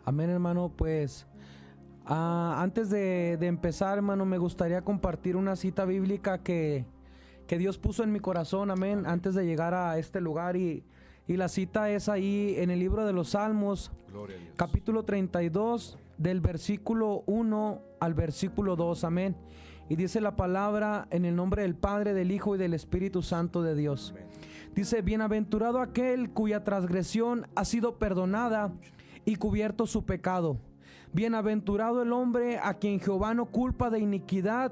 Amén, hermano. Pues antes de empezar, hermano, me gustaría compartir una cita bíblica que Dios puso en mi corazón, amén, antes de llegar a este lugar. Y la cita es ahí en el libro de los Salmos, capítulo 32, del versículo 1 al versículo 2, amén. Y dice la palabra en el nombre del Padre, del Hijo y del Espíritu Santo de Dios. Amén. Dice: bienaventurado aquel cuya transgresión ha sido perdonada y cubierto su pecado. Bienaventurado el hombre a quien Jehová no culpa de iniquidad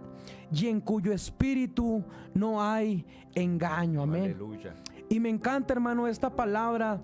y en cuyo espíritu no hay engaño. Amén. Aleluya. Y me encanta, hermano, esta palabra,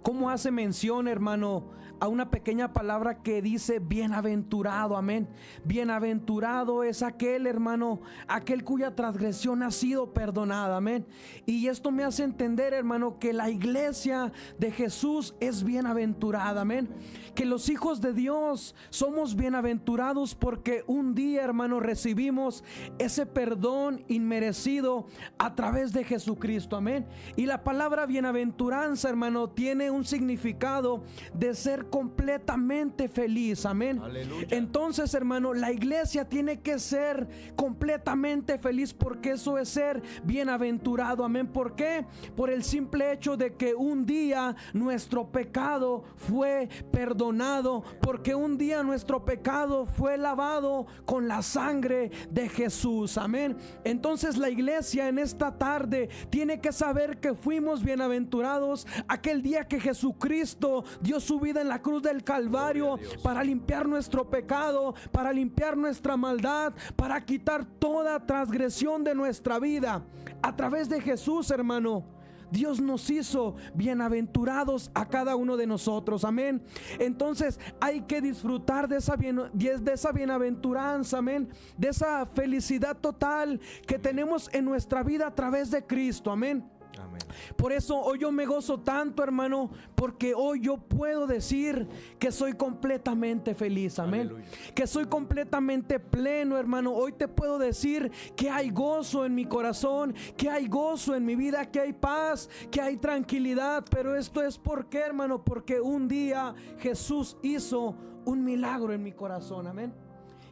cómo hace mención, hermano, a una pequeña palabra que dice bienaventurado, amén. Bienaventurado es aquel, hermano, aquel cuya transgresión ha sido perdonada, amén. Y esto me hace entender, hermano, que la iglesia de Jesús es bienaventurada, amén. Que los hijos de Dios somos bienaventurados porque un día, hermano, recibimos ese perdón inmerecido a través de Jesucristo, amén. Y la palabra bienaventuranza, hermano, tiene un significado de ser completamente feliz, amén. Aleluya. Entonces, hermano, la iglesia tiene que ser completamente feliz, porque eso es ser bienaventurado, amén. ¿Por qué? Por el simple hecho de que un día nuestro pecado fue perdonado, porque un día nuestro pecado fue lavado con la sangre de Jesús, amén. Entonces la iglesia en esta tarde tiene que saber que fuimos bienaventurados aquel día que Jesucristo dio su vida en la cruz del Calvario para limpiar nuestro pecado, para limpiar nuestra maldad, para quitar toda transgresión de nuestra vida. A través de Jesús, hermano, Dios nos hizo bienaventurados a cada uno de nosotros, amén. Entonces hay que disfrutar de esa bienaventuranza, amén, de esa felicidad total que tenemos en nuestra vida a través de Cristo, amén. Amén. Por eso hoy yo me gozo tanto, hermano, porque hoy yo puedo decir que soy completamente feliz, amén. Aleluya. Que soy completamente pleno, hermano. Hoy te puedo decir que hay gozo en mi corazón, que hay gozo en mi vida, que hay paz, que hay tranquilidad. Pero esto es porque, hermano, porque un día Jesús hizo un milagro en mi corazón, amén.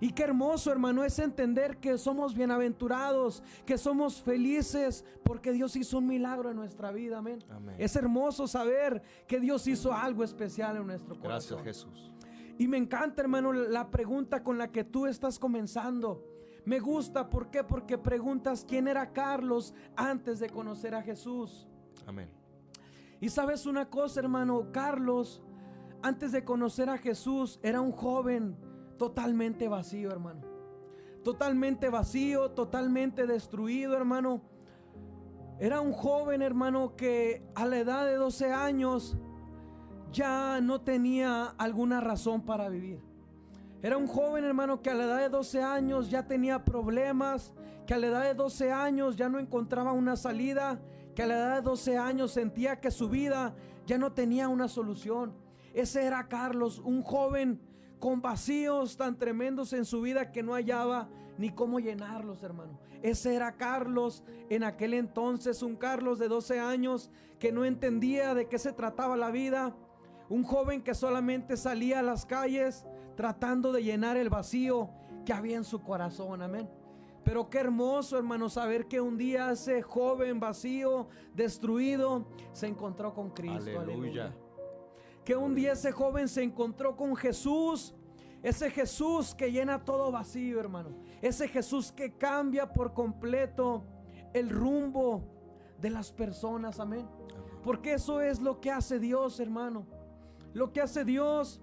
Y qué hermoso, hermano, es entender que somos bienaventurados, que somos felices porque Dios hizo un milagro en nuestra vida, amén. Amén. Es hermoso saber que Dios hizo algo especial en nuestro corazón. Gracias, Jesús. Y me encanta, hermano, la pregunta con la que tú estás comenzando. Me gusta, ¿por qué? Porque preguntas quién era Carlos antes de conocer a Jesús. Amén. Y sabes una cosa, hermano, Carlos antes de conocer a Jesús era un joven totalmente vacío, hermano. Totalmente vacío, totalmente destruido, hermano. Era un joven, hermano, que a la edad de 12 años ya no tenía alguna razón para vivir. Era un joven, hermano, que a la edad de 12 años ya tenía problemas, que a la edad de 12 años ya no encontraba una salida, que a la edad de 12 años sentía que su vida ya no tenía una solución. Ese era Carlos, un joven con vacíos tan tremendos en su vida que no hallaba ni cómo llenarlos, hermano. Ese era Carlos en aquel entonces, un Carlos de 12 años que no entendía de qué se trataba la vida. Un joven que solamente salía a las calles tratando de llenar el vacío que había en su corazón, amén. Pero qué hermoso, hermano, saber que un día ese joven vacío, destruido, se encontró con Cristo. Aleluya. Que un día ese joven se encontró con Jesús. Ese Jesús que llena todo vacío, hermano. Ese Jesús que cambia por completo el rumbo de las personas, amén. Porque eso es lo que hace Dios, hermano. Lo que hace Dios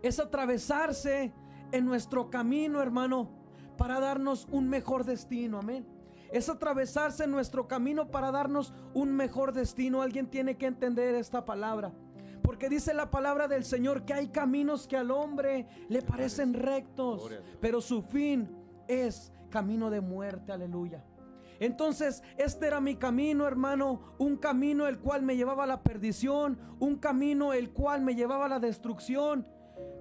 es atravesarse en nuestro camino, hermano, para darnos un mejor destino, amén. Es atravesarse en nuestro camino para darnos un mejor destino. Alguien tiene que entender esta palabra. Porque dice la palabra del Señor que hay caminos que al hombre le parecen rectos, pero su fin es camino de muerte, aleluya. Entonces este era mi camino, hermano, un camino el cual me llevaba a la perdición, un camino el cual me llevaba a la destrucción.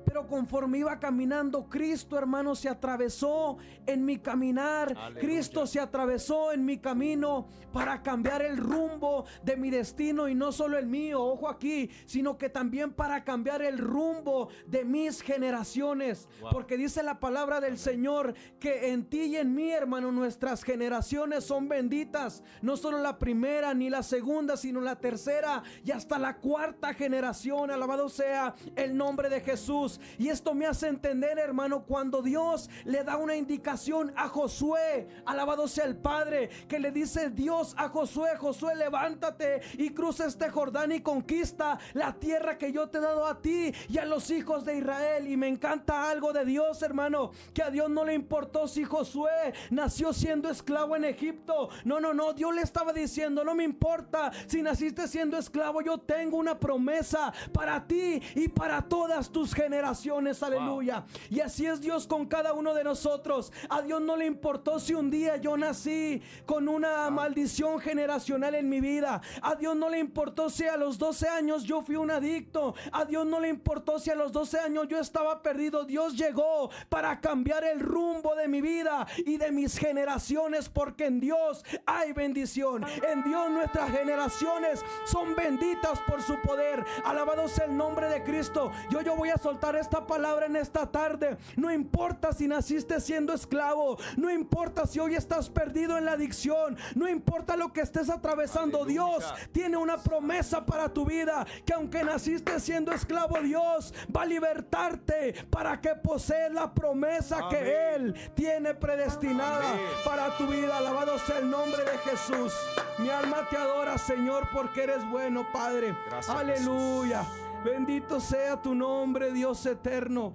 pero conforme iba caminando, Cristo, hermano, se atravesó en mi caminar. Aleluya. Cristo se atravesó en mi camino para cambiar el rumbo de mi destino, y no solo el mío, ojo aquí, sino que también para cambiar el rumbo de mis generaciones. Wow. Porque dice la palabra del Señor que en ti y en mí, hermano, nuestras generaciones son benditas. No solo la primera ni la segunda, sino la tercera y hasta la cuarta generación. Alabado sea el nombre de Jesús. Y esto me hace entender, hermano, cuando Dios le da una indicación a Josué, alabado sea el Padre, que le dice Dios a Josué: Josué, levántate y cruza este Jordán y conquista la tierra que yo te he dado a ti y a los hijos de Israel. Y me encanta algo de Dios, hermano, que a Dios no le importó si Josué nació siendo esclavo en Egipto. No, Dios le estaba diciendo: no me importa si naciste siendo esclavo, yo tengo una promesa para ti y para todas tus generaciones. Aleluya. Wow. Y así es Dios con cada uno de nosotros. A Dios no le importó si un día yo nací con una maldición generacional en mi vida. A Dios no le importó si a los 12 años yo fui un adicto. A Dios no le importó si a los 12 años yo estaba perdido. Dios llegó para cambiar el rumbo de mi vida y de mis generaciones, porque en Dios hay bendición. En Dios nuestras generaciones son benditas por su poder. Alabado sea el nombre de Cristo. Yo voy a soltar esta palabra en esta tarde. No importa si naciste siendo esclavo, no importa si hoy estás perdido en la adicción, no importa lo que estés atravesando. Aleluya. Dios tiene una promesa para tu vida, que aunque naciste siendo esclavo, Dios va a libertarte para que poseas la promesa Amén. que Él tiene predestinada Amén. para tu vida. Alabado sea el nombre de Jesús. Mi alma te adora, Señor, porque eres bueno, Padre. Gracias, aleluya. Bendito sea tu nombre, Dios eterno.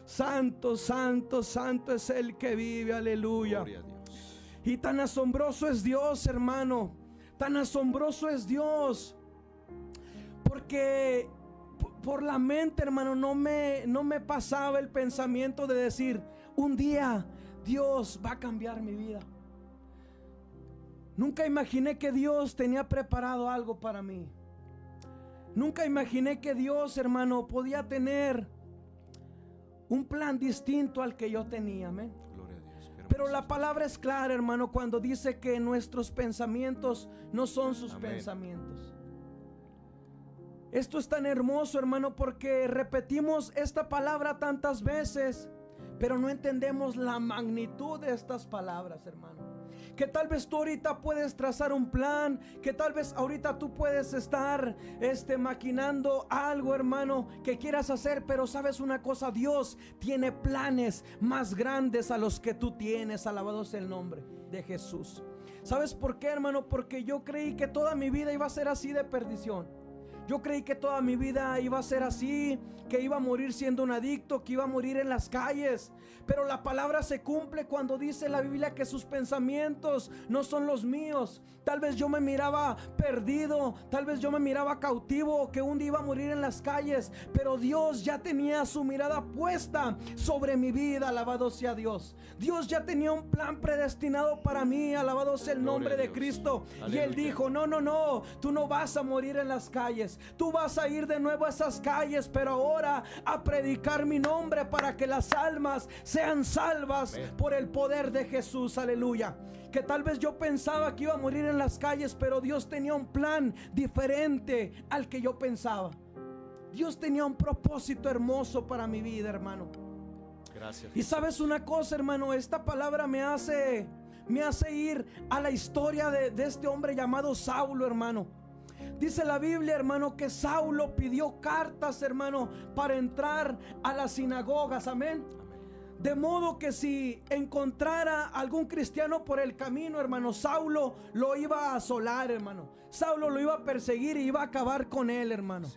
Santo, santo, santo es el que vive. Aleluya. Gloria a Dios. Y tan asombroso es Dios, hermano. Tan asombroso es Dios, porque por la mente, hermano, no me pasaba el pensamiento de decir: un día Dios va a cambiar mi vida. Nunca imaginé que Dios tenía preparado algo para mí. Nunca imaginé que Dios, hermano, podía tener un plan distinto al que yo tenía. Amén. Gloria a Dios. Pero la palabra es clara, hermano, cuando dice que nuestros pensamientos no son sus Amén. pensamientos. Esto es tan hermoso, hermano, porque repetimos esta palabra tantas veces, pero no entendemos la magnitud de estas palabras, hermano. Que tal vez tú ahorita puedes trazar un plan, que tal vez ahorita tú puedes estar maquinando algo, hermano, que quieras hacer, pero sabes una cosa: Dios tiene planes más grandes a los que tú tienes. Alabado sea el nombre de Jesús. ¿Sabes por qué, hermano? Porque yo creí que toda mi vida iba a ser así de perdición. Yo creí que toda mi vida iba a ser así, que iba a morir siendo un adicto, que iba a morir en las calles. Pero la palabra se cumple cuando dice la Biblia que sus pensamientos no son los míos. Tal vez yo me miraba perdido, tal vez yo me miraba cautivo, que un día iba a morir en las calles, pero Dios ya tenía su mirada puesta sobre mi vida. Alabado sea Dios. Dios ya tenía un plan predestinado para mí. Alabado sea el nombre de Cristo. Y Él dijo: no, tú no vas a morir en las calles. Tú vas a ir de nuevo a esas calles, pero ahora a predicar mi nombre, para que las almas sean salvas por el poder de Jesús. Aleluya. Que tal vez yo pensaba que iba a morir en las calles, pero Dios tenía un plan diferente al que yo pensaba. Dios tenía un propósito hermoso para mi vida, hermano. Gracias. Y sabes una cosa, hermano, esta palabra me hace ir a la historia de este hombre llamado Saulo, hermano. Dice la Biblia, hermano, que Saulo pidió cartas, hermano, para entrar a las sinagogas. Amén. De modo que si encontrara algún cristiano por el camino, hermano, Saulo lo iba a asolar, hermano. Saulo lo iba a perseguir y iba a acabar con él, hermano.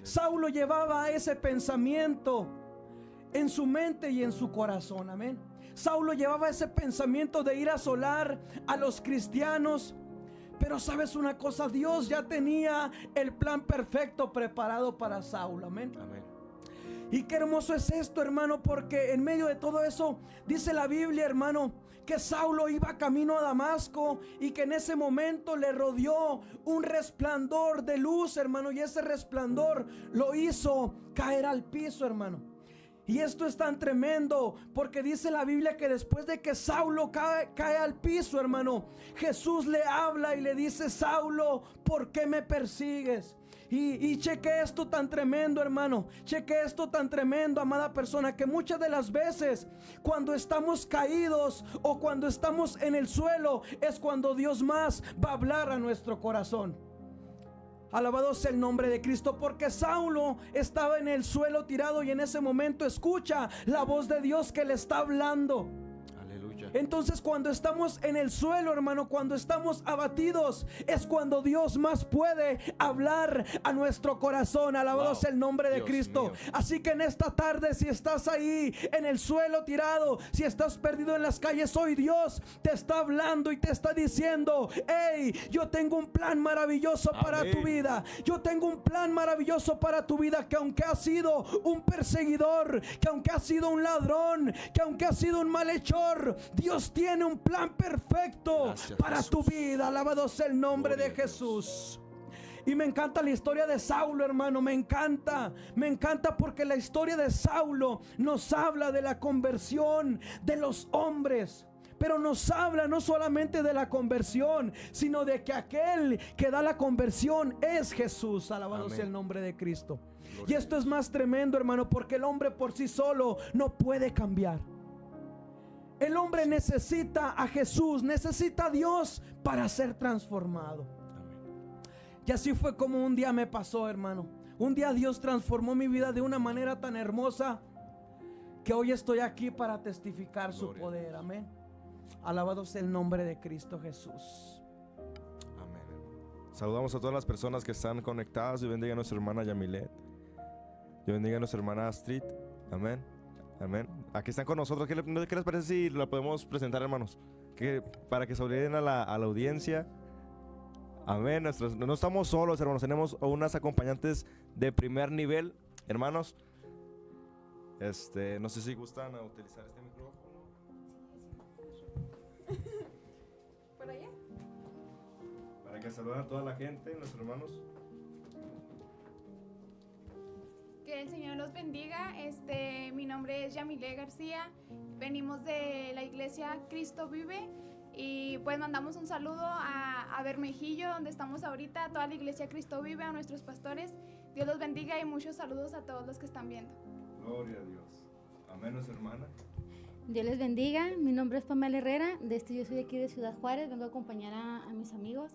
Saulo llevaba ese pensamiento en su mente y en su corazón. Amén. Saulo llevaba ese pensamiento de ir a asolar a los cristianos. Pero sabes una cosa: Dios ya tenía el plan perfecto preparado para Saulo. Amén. Amén. Y qué hermoso es esto, hermano, porque en medio de todo eso dice la Biblia, hermano, que Saulo iba camino a Damasco y que en ese momento le rodeó un resplandor de luz, hermano, y ese resplandor lo hizo caer al piso, hermano. Y esto es tan tremendo porque dice la Biblia que después de que Saulo cae al piso, hermano, Jesús le habla y le dice: Saulo, ¿por qué me persigues? Y cheque esto tan tremendo, hermano. Cheque esto tan tremendo, amada persona, que muchas de las veces cuando estamos caídos o cuando estamos en el suelo es cuando Dios más va a hablar a nuestro corazón. Alabado sea el nombre de Cristo, porque Saulo estaba en el suelo tirado y en ese momento escucha la voz de Dios que le está hablando. Aleluya. Entonces, cuando estamos en el suelo, hermano, cuando estamos abatidos, es cuando Dios más puede hablar a nuestro corazón. Alabado sea el nombre de Dios Cristo. mío. Así que en esta tarde, si estás ahí en el suelo tirado, si estás perdido en las calles, hoy Dios te está hablando y te está diciendo: hey, yo tengo un plan maravilloso para Amén. tu vida. Yo tengo un plan maravilloso para tu vida, que aunque has sido un perseguidor, que aunque has sido un ladrón, que aunque has sido un malhechor, Dios tiene un plan perfecto. Gracias, para Jesús. tu vida. Alabado sea el nombre Gloria de a Dios. Jesús. Y me encanta la historia de Saulo, hermano. Me encanta porque la historia de Saulo nos habla de la conversión de los hombres. Pero nos habla no solamente de la conversión, sino de que aquel que da la conversión es Jesús. Alabado Amén. sea el nombre de Cristo. Gloria Y esto es más tremendo, hermano, porque el hombre por sí solo no puede cambiar. El hombre necesita a Jesús, necesita a Dios para ser transformado. Amén. Y así fue como un día me pasó, hermano. Un día Dios transformó mi vida de una manera tan hermosa que hoy estoy aquí para testificar su Gloria a poder. Dios. Amén. Alabado sea el nombre de Cristo Jesús. Amén. Saludamos a todas las personas que están conectadas. Dios bendiga a nuestra hermana Yamilet. Dios bendiga a nuestra hermana Astrid. Amén. Amén. Aquí están con nosotros. ¿Qué les parece si la podemos presentar, hermanos? Para que se olviden a la audiencia. Amén. No estamos solos, hermanos. Tenemos unas acompañantes de primer nivel, hermanos. No sé si gustan utilizar este micrófono. ¿Por allá? Para que saluden a toda la gente, nuestros hermanos. Que el Señor los bendiga. Mi nombre es Yamile García. Venimos de la iglesia Cristo Vive. Y pues mandamos un saludo a Bermejillo, donde estamos ahorita, a toda la iglesia Cristo Vive, a nuestros pastores. Dios los bendiga y muchos saludos a todos los que están viendo. Gloria a Dios. Amén, nuestra hermana. Dios les bendiga, mi nombre es Pamela Herrera, yo soy de aquí de Ciudad Juárez, vengo a acompañar a mis amigos.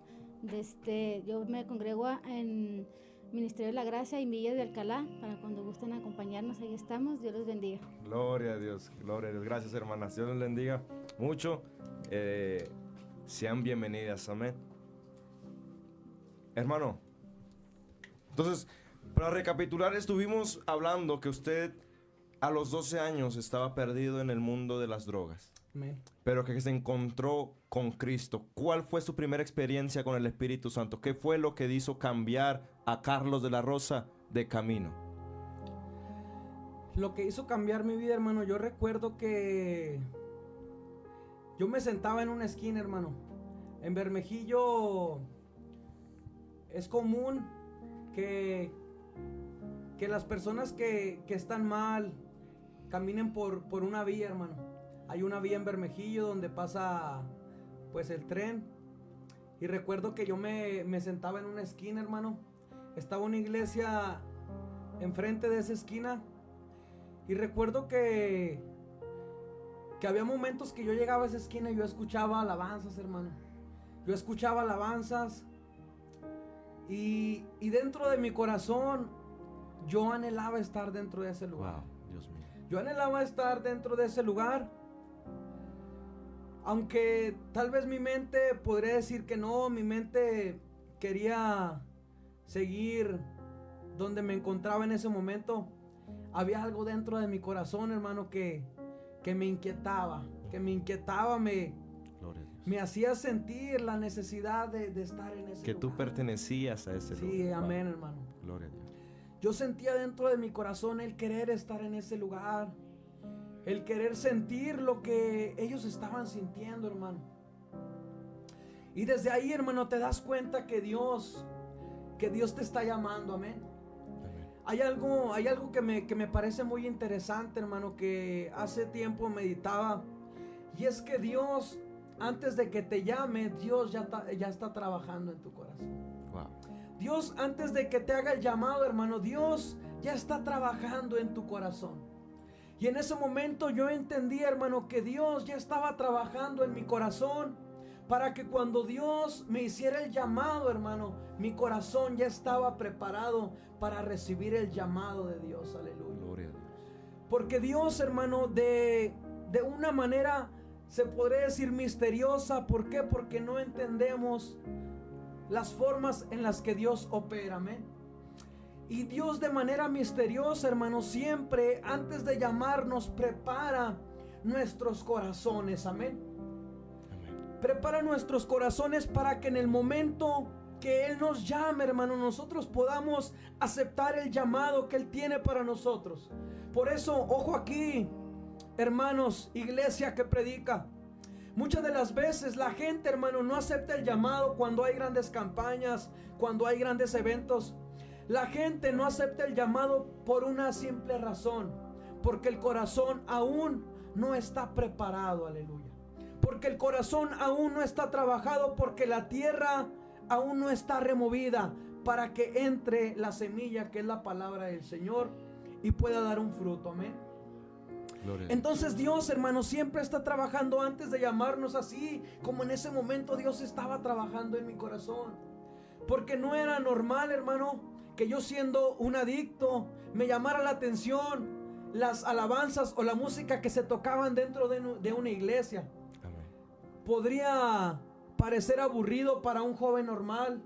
Yo me congrego en Ministerio de la Gracia en Villa de Alcalá, para cuando gusten acompañarnos, ahí estamos. Dios los bendiga. Gloria a Dios, gloria a Dios. Gracias, hermanas. Dios les bendiga mucho. Sean bienvenidas, amén. Hermano, entonces, para recapitular, estuvimos hablando que usted a los 12 años estaba perdido en el mundo de las drogas, Amén. pero que se encontró con Cristo. ¿Cuál fue su primera experiencia con el Espíritu Santo? ¿Qué fue lo que hizo cambiar a Carlos de la Rosa de camino? Lo que hizo cambiar mi vida, hermano, yo recuerdo que yo me sentaba en una esquina, hermano. En Bermejillo es común que las personas que están mal caminen por una vía, hermano. Hay una vía en Bermejillo donde pasa pues el tren. Y recuerdo que yo me sentaba en una esquina, hermano. Estaba una iglesia enfrente de esa esquina. Y recuerdo que había momentos que yo llegaba a esa esquina y yo escuchaba alabanzas, hermano. Yo escuchaba alabanzas. Y dentro de mi corazón yo anhelaba estar dentro de ese lugar. Wow, Dios mío. Yo anhelaba estar dentro de ese lugar. Aunque tal vez mi mente podría decir que no, mi mente quería seguir donde me encontraba en ese momento. Había algo dentro de mi corazón, hermano, que me inquietaba, Gloria a Dios. me hacía sentir la necesidad de estar en ese Que lugar. tú pertenecías a ese lugar. Sí, Wow. amén, hermano. Gloria a Dios. Yo sentía dentro de mi corazón el querer estar en ese lugar, el querer sentir lo que ellos estaban sintiendo, hermano. Y desde ahí, hermano, te das cuenta que Dios te está llamando, amén. Amén. Hay algo que me parece muy interesante, hermano, que hace tiempo meditaba. Y es que Dios, antes de que te llame, Dios ya está trabajando en tu corazón. Wow. Dios, antes de que te haga el llamado, hermano, Dios ya está trabajando en tu corazón. Y en ese momento yo entendí, hermano, que Dios ya estaba trabajando en mi corazón, para que cuando Dios me hiciera el llamado, hermano, mi corazón ya estaba preparado para recibir el llamado de Dios. Aleluya. Gloria a Dios. Porque Dios, hermano, de una manera, se podría decir misteriosa. ¿Por qué? Porque no entendemos las formas en las que Dios opera. Amén. Y Dios de manera misteriosa, hermano, siempre antes de llamarnos prepara nuestros corazones. Amén. Prepara nuestros corazones para que en el momento que Él nos llame, hermano, nosotros podamos aceptar el llamado que Él tiene para nosotros. Por eso, ojo aquí, hermanos, iglesia que predica. Muchas de las veces la gente, hermano, no acepta el llamado cuando hay grandes campañas, cuando hay grandes eventos. La gente no acepta el llamado por una simple razón, porque el corazón aún no está preparado. Aleluya. Porque el corazón aún no está trabajado, porque la tierra aún no está removida para que entre la semilla, que es la palabra del Señor, y pueda dar un fruto. Amén. Entonces Dios, hermano, siempre está trabajando antes de llamarnos, así como en ese momento Dios estaba trabajando en mi corazón. Porque no era normal, hermano, que yo, siendo un adicto, me llamara la atención las alabanzas o la música que se tocaban dentro de una iglesia. Podría parecer aburrido para un joven normal.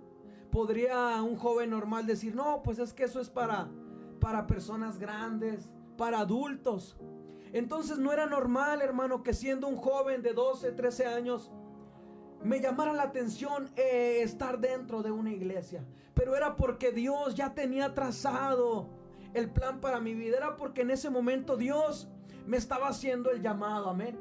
Podría un joven normal decir, no, pues es que eso es para personas grandes, para adultos. Entonces no era normal, hermano, que siendo un joven de 12, 13 años me llamara la atención estar dentro de una iglesia. Pero era porque Dios ya tenía trazado el plan para mi vida. Era porque en ese momento Dios me estaba haciendo el llamado. Amén.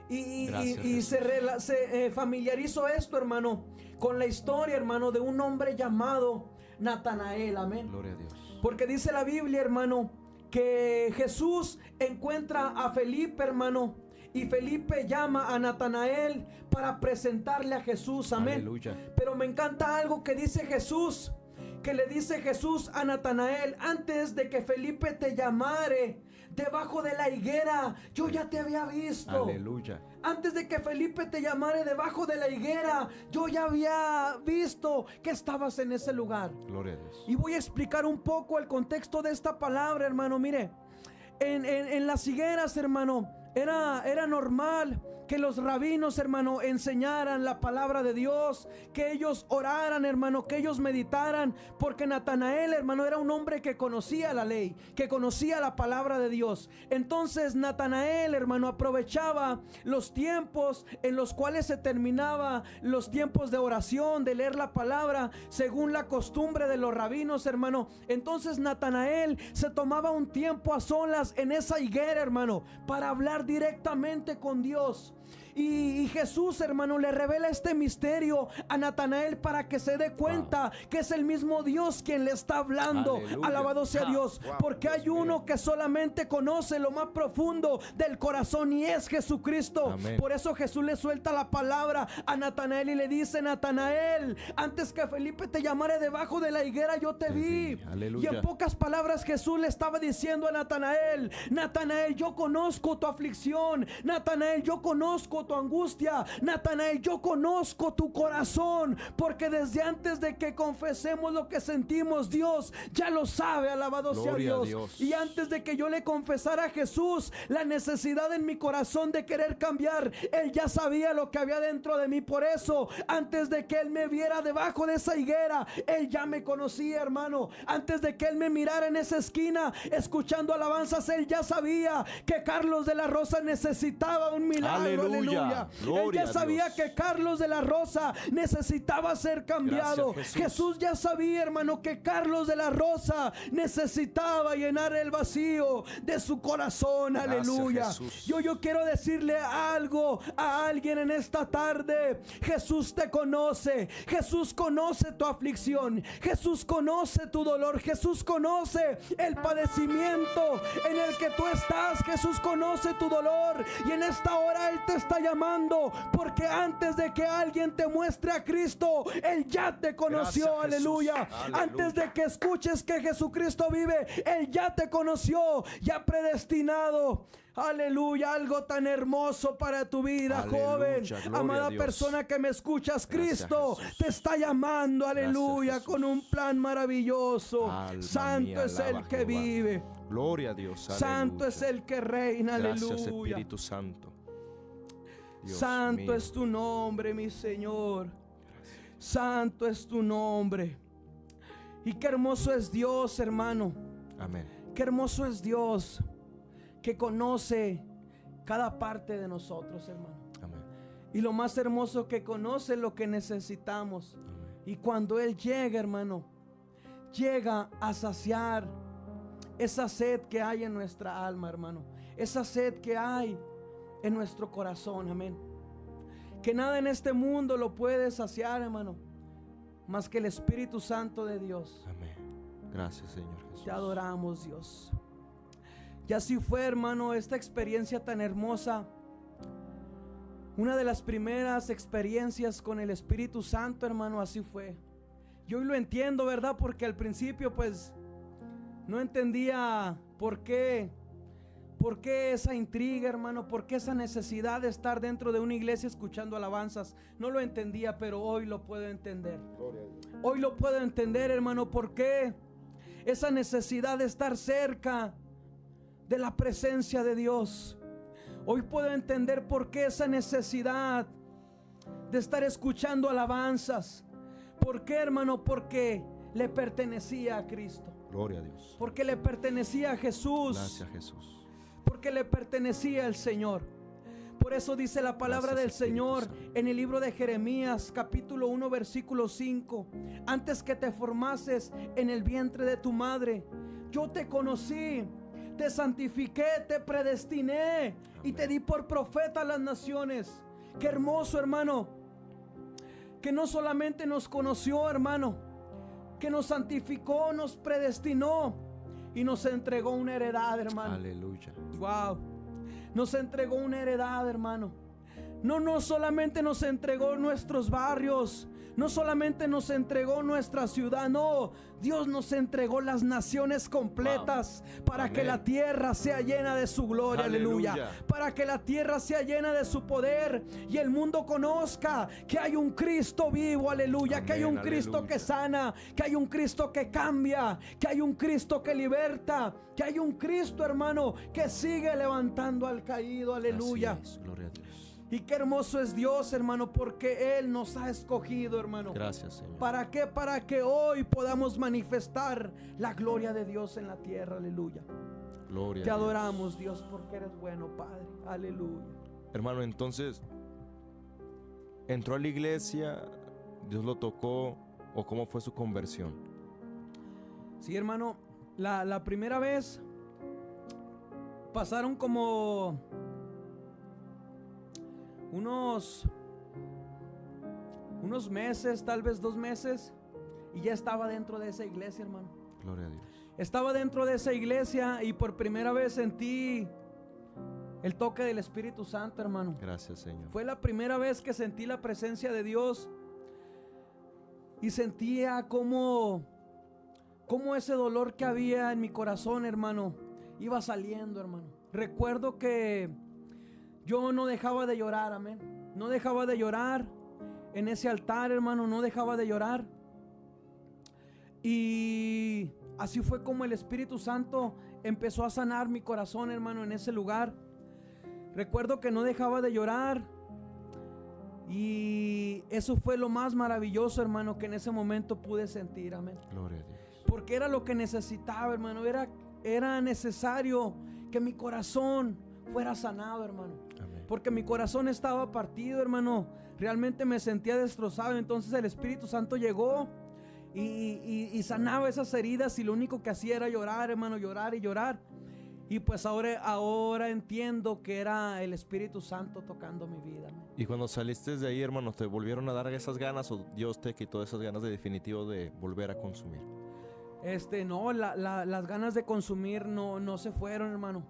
Y se familiarizó esto, hermano, con la historia, hermano, de un hombre llamado Natanael. Amén. Gloria a Dios. Porque dice la Biblia, hermano, que Jesús encuentra a Felipe, hermano, y Felipe llama a Natanael para presentarle a Jesús. Amén. Aleluya. Pero me encanta algo que dice Jesús, que le dice Jesús a Natanael: antes de que Felipe te llamare debajo de la higuera, yo ya te había visto. Aleluya. Antes de que Felipe te llamare debajo de la higuera, yo ya había visto que estabas en ese lugar. Gloria a Dios. Y voy a explicar un poco el contexto de esta palabra, hermano. Mire, en las higueras, hermano, era normal que los rabinos, hermano, enseñaran la palabra de Dios, que ellos oraran, hermano, que ellos meditaran, porque Natanael, hermano, era un hombre que conocía la ley, que conocía la palabra de Dios. Entonces Natanael, hermano, aprovechaba los tiempos en los cuales se terminaba los tiempos de oración, de leer la palabra, según la costumbre de los rabinos, hermano. Entonces Natanael se tomaba un tiempo a solas en esa higuera, hermano, para hablar directamente con Dios. Y Jesús, hermano, le revela este misterio a Natanael para que se dé cuenta que es el mismo Dios quien le está hablando. Aleluya. Alabado sea Dios. Porque Dios hay uno mío, que solamente conoce lo más profundo del corazón, y es Jesucristo. Amén. Por eso Jesús le suelta la palabra a Natanael y le dice: Natanael, antes que Felipe te llamare debajo de la higuera, yo te vi. Aleluya. Y en pocas palabras Jesús le estaba diciendo a Natanael: Natanael, yo conozco tu aflicción. Natanael, yo conozco tu angustia. Natanael, yo conozco tu corazón, porque desde antes de que confesemos lo que sentimos, Dios ya lo sabe. Alabado sea Gloria a Dios. Dios. Y antes de que yo le confesara a Jesús la necesidad en mi corazón de querer cambiar, Él ya sabía lo que había dentro de mí. Por eso, antes de que Él me viera debajo de esa higuera, Él ya me conocía, hermano. Antes de que Él me mirara en esa esquina escuchando alabanzas, Él ya sabía que Carlos de la Rosa necesitaba un milagro. Aleluya. aleluya. Él Gloria ya a sabía Dios. que Carlos de la Rosa necesitaba ser cambiado. Gracias, Jesús. Jesús ya sabía, hermano, que Carlos de la Rosa necesitaba llenar el vacío de su corazón, Gracias, aleluya. Jesús. Yo quiero decirle algo a alguien en esta tarde. Jesús te conoce. Jesús conoce tu aflicción. Jesús conoce tu dolor. Jesús conoce el padecimiento en el que tú estás. Jesús conoce tu dolor. Y en esta hora Él te está llamando. Porque antes de que alguien te muestre a Cristo, Él ya te conoció. Gracias, Jesús. Aleluya. Aleluya. Antes de que escuches que Jesucristo vive, Él ya te conoció. Ya predestinado. Aleluya, algo tan hermoso para tu vida, Aleluya, joven. gloria a Amada Dios. persona que me escuchas, Gracias, Cristo Jesús. te está llamando, aleluya, Jesús. con un plan maravilloso. Alma Santo mía, es alaba el que Jehová. vive. Gloria a Dios. Santo aleluya. es el que reina, Gracias, aleluya. Espíritu Santo. Dios Santo mío. es tu nombre, mi Señor. Santo es tu nombre. Y qué hermoso es Dios, hermano. Amén. Qué hermoso es Dios que conoce cada parte de nosotros, hermano. Amén. Y lo más hermoso, que conoce lo que necesitamos. Amén. Y cuando Él llega, hermano, llega a saciar esa sed que hay en nuestra alma, hermano. Esa sed que hay en nuestro corazón, amén. Que nada en este mundo lo puede saciar, hermano, más que el Espíritu Santo de Dios. Amén. Gracias, Señor Jesús. Te adoramos, Dios. Y así fue, hermano, esta experiencia tan hermosa. Una de las primeras experiencias con el Espíritu Santo, hermano, así fue. Y hoy lo entiendo, ¿verdad? Porque al principio, pues, no entendía por qué esa intriga, hermano, por qué esa necesidad de estar dentro de una iglesia escuchando alabanzas. No lo entendía, pero hoy lo puedo entender. Hoy lo puedo entender, hermano, por qué esa necesidad de estar cerca de la presencia de Dios. Hoy puedo entender por qué esa necesidad de estar escuchando alabanzas. ¿Por qué, hermano? Porque le pertenecía a Cristo. Gloria a Dios. Porque le pertenecía a Jesús. Gracias, Jesús. Porque le pertenecía al Señor. Por eso dice la palabra Gracias, del Espíritu Señor Santo. en el libro de Jeremías, capítulo 1, versículo 5. Antes que te formases en el vientre de tu madre, yo te conocí, te santifiqué, te predestiné y te di por profeta a las naciones. Qué hermoso, hermano, que no solamente nos conoció, hermano, que nos santificó, nos predestinó y nos entregó una heredad, hermano. Aleluya. Wow. Nos entregó una heredad, hermano. No solamente nos entregó nuestros barrios, no solamente nos entregó nuestra ciudad, no, Dios nos entregó las naciones completas para Amén. que la tierra sea llena de su gloria, aleluya. Aleluya. Para que la tierra sea llena de su poder y el mundo conozca que hay un Cristo vivo, aleluya, que hay un Amén, Cristo aleluya. que sana, que hay un Cristo que cambia, que hay un Cristo que liberta, que hay un Cristo, hermano, que sigue levantando al caído, aleluya. Así es. Gloria a Dios. Y qué hermoso es Dios, hermano, porque Él nos ha escogido, hermano. Gracias, Señor. ¿Para qué? Para que hoy podamos manifestar la gloria de Dios en la tierra, aleluya. Gloria Te a Dios. adoramos, Dios, porque eres bueno, Padre, aleluya. Hermano, entonces, ¿entró a la iglesia? ¿Dios lo tocó? ¿O cómo fue su conversión? Sí, hermano, la primera vez pasaron como unos meses, tal vez 2 meses, y ya estaba dentro de esa iglesia, hermano. Gloria a Dios. Estaba dentro de esa iglesia y por primera vez sentí el toque del Espíritu Santo, hermano. Gracias, Señor. Fue la primera vez que sentí la presencia de Dios y sentía como ese dolor que había en mi corazón, hermano, iba saliendo, hermano. Recuerdo que yo no dejaba de llorar, amén. No dejaba de llorar en ese altar, hermano, no dejaba de llorar. Y así fue como el Espíritu Santo empezó a sanar mi corazón, hermano, en ese lugar. Recuerdo que no dejaba de llorar. Y eso fue lo más maravilloso, hermano, que en ese momento pude sentir, amén. Gloria a Dios. Porque era lo que necesitaba, hermano. Era necesario que mi corazón fuera sanado, hermano. Amén. porque mi corazón estaba partido, hermano. Realmente me sentía destrozado. Entonces el Espíritu Santo llegó y sanaba esas heridas, y lo único que hacía era llorar, hermano, llorar y llorar. Y pues ahora entiendo que era el Espíritu Santo tocando mi vida. Y cuando saliste de ahí, hermano, ¿te volvieron a dar esas ganas o Dios te quitó esas ganas de definitivo de volver a consumir? No, las ganas de consumir no se fueron, hermano.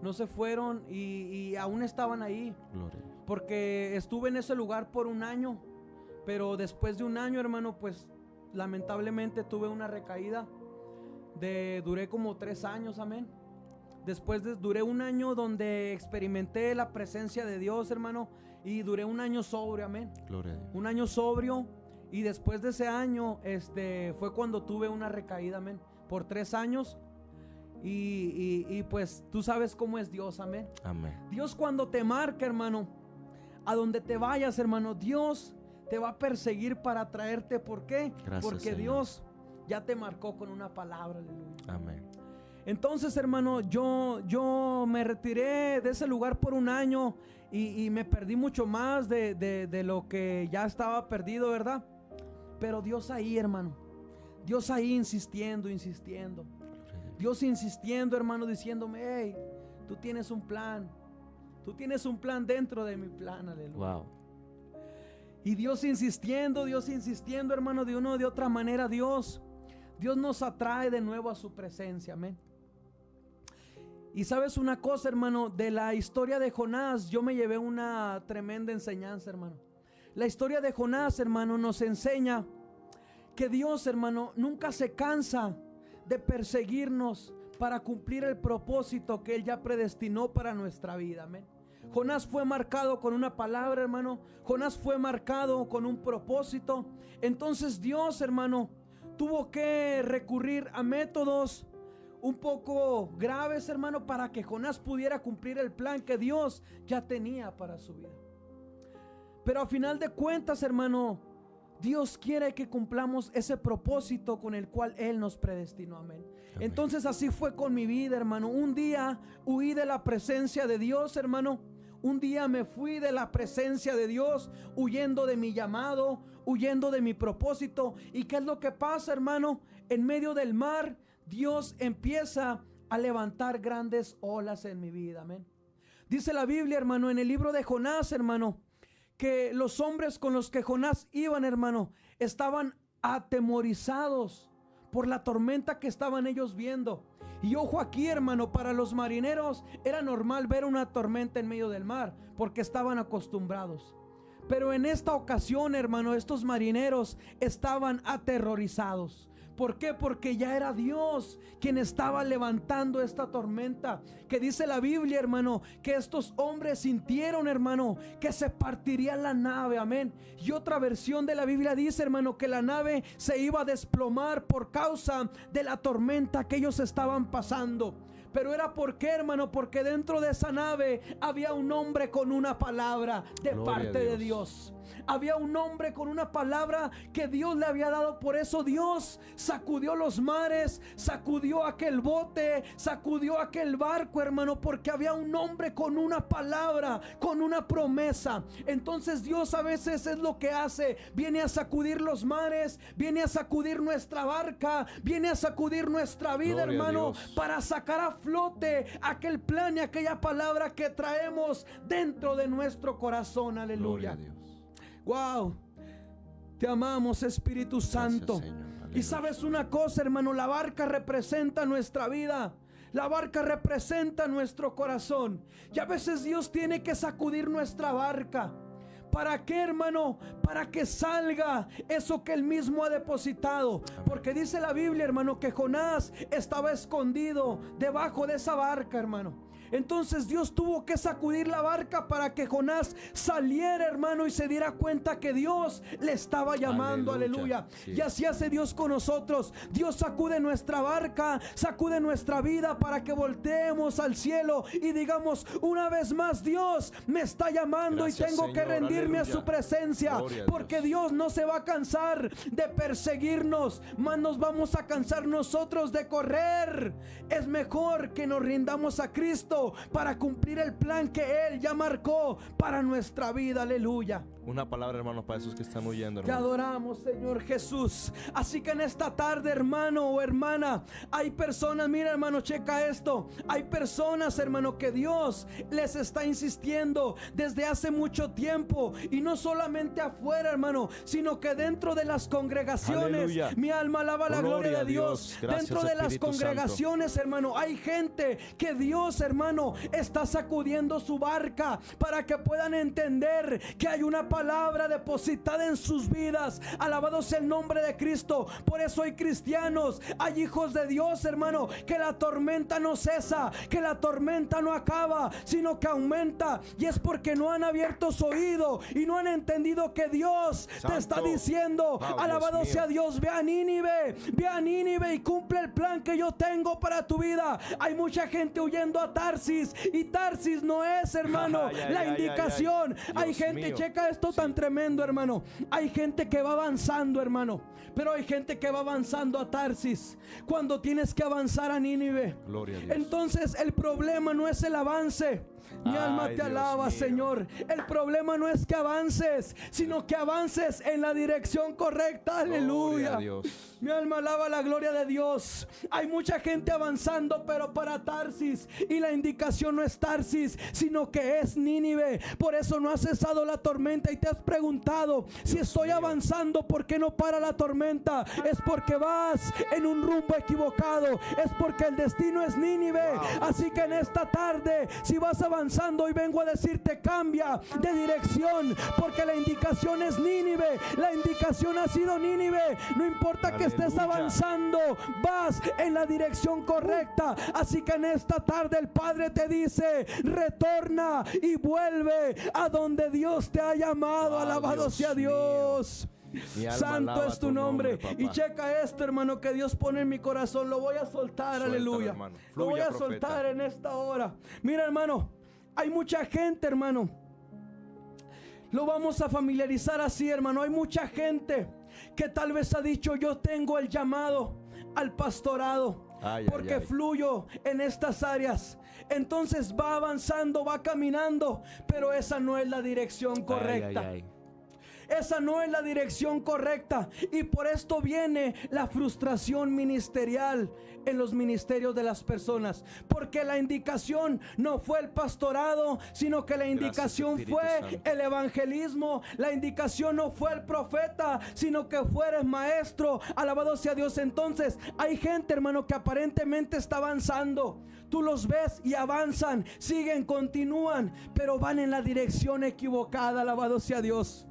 No se fueron y aún estaban ahí. Gloria. Porque estuve en ese lugar por un año. Pero después de un año, hermano, pues lamentablemente tuve una recaída. Duré como 3 años, amén. Duré un año donde experimenté la presencia de Dios, hermano. Y duré un año sobrio, amén. Gloria a Dios. Un año sobrio. Y después de ese año, fue cuando tuve una recaída, amén. Por 3 años. Y pues tú sabes cómo es Dios, amén. Amén. Dios cuando te marca, hermano, a donde te vayas, hermano, Dios te va a perseguir para traerte. ¿Por qué? Gracias, porque Señor. Dios ya te marcó con una palabra, aleluya. Amén. Entonces, hermano, yo me retiré de ese lugar por un año y me perdí mucho más de lo que ya estaba perdido, ¿verdad? Pero Dios ahí, hermano, Dios ahí insistiendo. Dios insistiendo, hermano, diciéndome: hey, tú tienes un plan. Tú tienes un plan dentro de mi plan, aleluya. Wow. Y Dios insistiendo, hermano, de una o de otra manera, Dios nos atrae de nuevo a su presencia, amén. Y sabes una cosa, hermano, de la historia de Jonás, yo me llevé una tremenda enseñanza, hermano. La historia de Jonás, hermano, nos enseña que Dios, hermano, nunca se cansa de perseguirnos para cumplir el propósito que Él ya predestinó para nuestra vida, amén. Jonás fue marcado con una palabra, hermano. Jonás fue marcado con un propósito. Entonces Dios, hermano, tuvo que recurrir a métodos un poco graves, hermano, para que Jonás pudiera cumplir el plan que Dios ya tenía para su vida. Pero a final de cuentas, hermano, Dios quiere que cumplamos ese propósito con el cual Él nos predestinó, amén. Entonces así fue con mi vida, hermano. Un día huí de la presencia de Dios, hermano. Un día me fui de la presencia de Dios, huyendo de mi llamado, huyendo de mi propósito. ¿Y qué es lo que pasa, hermano? En medio del mar, Dios empieza a levantar grandes olas en mi vida, amén. Dice la Biblia, hermano, en el libro de Jonás, hermano, que los hombres con los que Jonás iban, hermano, estaban atemorizados por la tormenta que estaban ellos viendo. Y ojo aquí, hermano, para los marineros era normal ver una tormenta en medio del mar, porque estaban acostumbrados. Pero en esta ocasión, hermano, estos marineros estaban aterrorizados. ¿Por qué? Porque ya era Dios quien estaba levantando esta tormenta. Que dice la Biblia, hermano, que estos hombres sintieron, hermano, que se partiría la nave, amén. Y otra versión de la Biblia dice, hermano, que la nave se iba a desplomar por causa de la tormenta que ellos estaban pasando. Pero era por qué, hermano, porque dentro de esa nave había un hombre con una palabra de Gloria parte de Dios. Había un hombre con una palabra que Dios le había dado. Por eso Dios sacudió los mares, sacudió aquel bote, sacudió aquel barco, hermano, porque había un hombre con una palabra, con una promesa. Entonces Dios a veces es lo que hace: viene a sacudir los mares, viene a sacudir nuestra barca, viene a sacudir nuestra vida, Gloria hermano, a Dios, para sacar a flote aquel plan y aquella palabra que traemos dentro de nuestro corazón. Aleluya. Gloria a Dios. Wow, te amamos, Espíritu Santo. Gracias, Señor. Y Aleluya. sabes una cosa, hermano, la barca representa nuestra vida. La barca representa nuestro corazón. Y a veces Dios tiene que sacudir nuestra barca. ¿Para qué, hermano? Para que salga eso que Él mismo ha depositado. Porque dice la Biblia, hermano, que Jonás estaba escondido debajo de esa barca, hermano. Entonces Dios tuvo que sacudir la barca para que Jonás saliera, hermano, y se diera cuenta que Dios le estaba llamando. Aleluya. Sí. Y así hace Dios con nosotros. Dios sacude nuestra barca, sacude nuestra vida para que volteemos al cielo y digamos una vez más: Dios me está llamando. Gracias, y tengo que Señor. rendirme Aleluya. a su presencia. Gloria a Porque Dios no se va a cansar de perseguirnos, más nos vamos a cansar nosotros de correr. Es mejor que nos rindamos a Cristo tiempo para cumplir el plan que Él ya marcó para nuestra vida. Aleluya. Una palabra, hermano, para esos que están huyendo, Te hermano. adoramos, Señor Jesús. Así que en esta tarde, hermano o hermana, hay personas, mira, hermano, checa esto. Hay personas, hermano, que Dios les está insistiendo desde hace mucho tiempo. Y no solamente afuera, hermano, sino que dentro de las congregaciones. Aleluya. Mi alma alaba la gloria de Dios. Gracias, Dentro de las Espíritu congregaciones, hermano, hay gente que Dios, hermano, está sacudiendo su barca para que puedan entender que hay una palabra depositada en sus vidas. Alabado sea el nombre de Cristo. Por eso hay cristianos, hay hijos de Dios, hermano, que la tormenta no cesa, que la tormenta no acaba, sino que aumenta. Y es porque no han abierto su oído y no han entendido que Dios te está Santo. diciendo, Wow, alabado Dios sea mío. Dios, ve a Nínive y cumple el plan que yo tengo para tu vida. Hay mucha gente huyendo a Tarsis y Tarsis no es, hermano, Ay, ay, la ay, indicación. ay, ay. Hay Dios gente, mío. checa esto tan tremendo, hermano. Hay gente que va avanzando, hermano, pero hay gente que va avanzando a Tarsis cuando tienes que avanzar a Nínive. Gloria a Dios. Entonces el problema no es el avance. Mi alma Ay, te Dios alaba, mío. Señor. El problema no es que avances, sino que avances en la dirección correcta. Aleluya. Gloria a Dios. Mi alma alaba la gloria de Dios. Hay mucha gente avanzando, pero para Tarsis. Y la indicación no es Tarsis, sino que es Nínive. Por eso no ha cesado la tormenta. Y te has preguntado, si estoy avanzando, ¿por qué no para la tormenta? Es porque vas en un rumbo equivocado. Es porque el destino es Nínive. Así que en esta tarde, si vas avanzando, hoy vengo a decirte, cambia de dirección, porque la indicación es Nínive. La indicación ha sido Nínive. No importa que estés Aleluya. avanzando, vas en la dirección correcta. Así que en esta tarde el Padre te dice, retorna y vuelve a donde Dios te ha llamado. Alabado Dios sea Dios. Mi alma Santo alaba es tu nombre. papá. Y checa esto, hermano, que Dios pone en mi corazón. Lo voy a soltar, Suéltalo, aleluya. hermano. Lo voy Fluya, a profeta. soltar en esta hora. Mira, hermano, hay mucha gente, hermano. Lo vamos a familiarizar así, hermano. Hay mucha gente que tal vez ha dicho, yo tengo el llamado al pastorado. Ay, Porque ay, ay. fluyo en estas áreas. Entonces va avanzando, va caminando, pero esa no es la dirección correcta. Ay, ay, ay. Esa no es la dirección correcta. Y por esto viene la frustración ministerial en los ministerios de las personas. Porque la indicación no fue el pastorado, sino que la indicación Espíritu fue Santo. el evangelismo. La indicación no fue el profeta, sino que fue el maestro. Alabado sea Dios. Entonces hay gente, hermano, que aparentemente está avanzando. Tú los ves y avanzan, siguen, continúan, pero van en la dirección equivocada. Alabado sea Dios.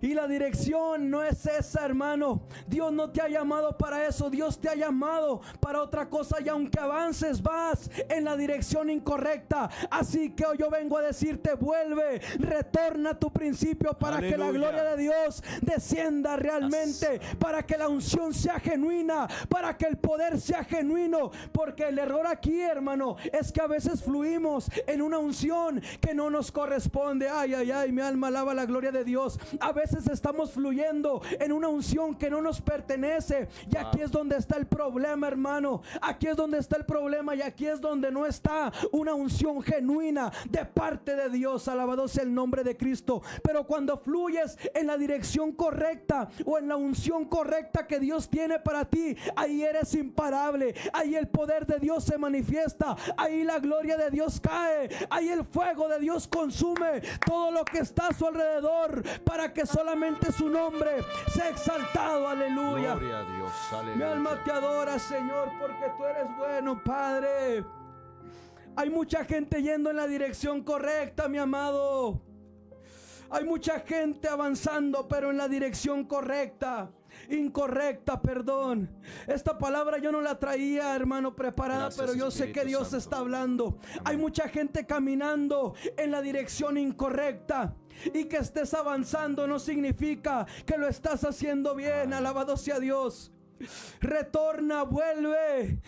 Y la dirección no es esa, hermano. Dios no te ha llamado para eso. Dios te ha llamado para otra cosa. Y aunque avances, vas en la dirección incorrecta. Así que hoy yo vengo a decirte, vuelve, retorna a tu principio para que la Aleluya. gloria de Dios descienda realmente, para que la unción sea genuina, para que el poder sea genuino. Porque el error aquí, hermano, es que a veces fluimos en una unción que no nos corresponde. Ay, ay, ay, mi alma alaba la gloria de Dios. A veces estamos fluyendo en una unción que no nos pertenece. Y aquí es donde está el problema, hermano. Aquí es donde está el problema. Y aquí es donde no está una unción genuina de parte de Dios. Alabado sea el nombre de Cristo. Pero cuando fluyes en la dirección correcta o en la unción correcta que Dios tiene para ti, ahí eres imparable. Ahí el poder de Dios se manifiesta. Ahí la gloria de Dios cae. Ahí el fuego de Dios consume todo lo que está a su alrededor, para que solamente su nombre sea exaltado. Aleluya. Gloria a Dios. Mi Aleluya. alma te adora, Señor, porque tú eres bueno, Padre. Hay mucha gente yendo en la dirección correcta, mi amado. Hay mucha gente avanzando, pero en la dirección incorrecta, perdón. Esta palabra yo no la traía, hermano, preparada. Gracias, pero yo sé Espíritu que Dios Santo. está hablando. Hay mucha gente caminando en la dirección incorrecta. Y que estés avanzando no significa que lo estás haciendo bien. Alabado sea Dios. Retorna, vuelve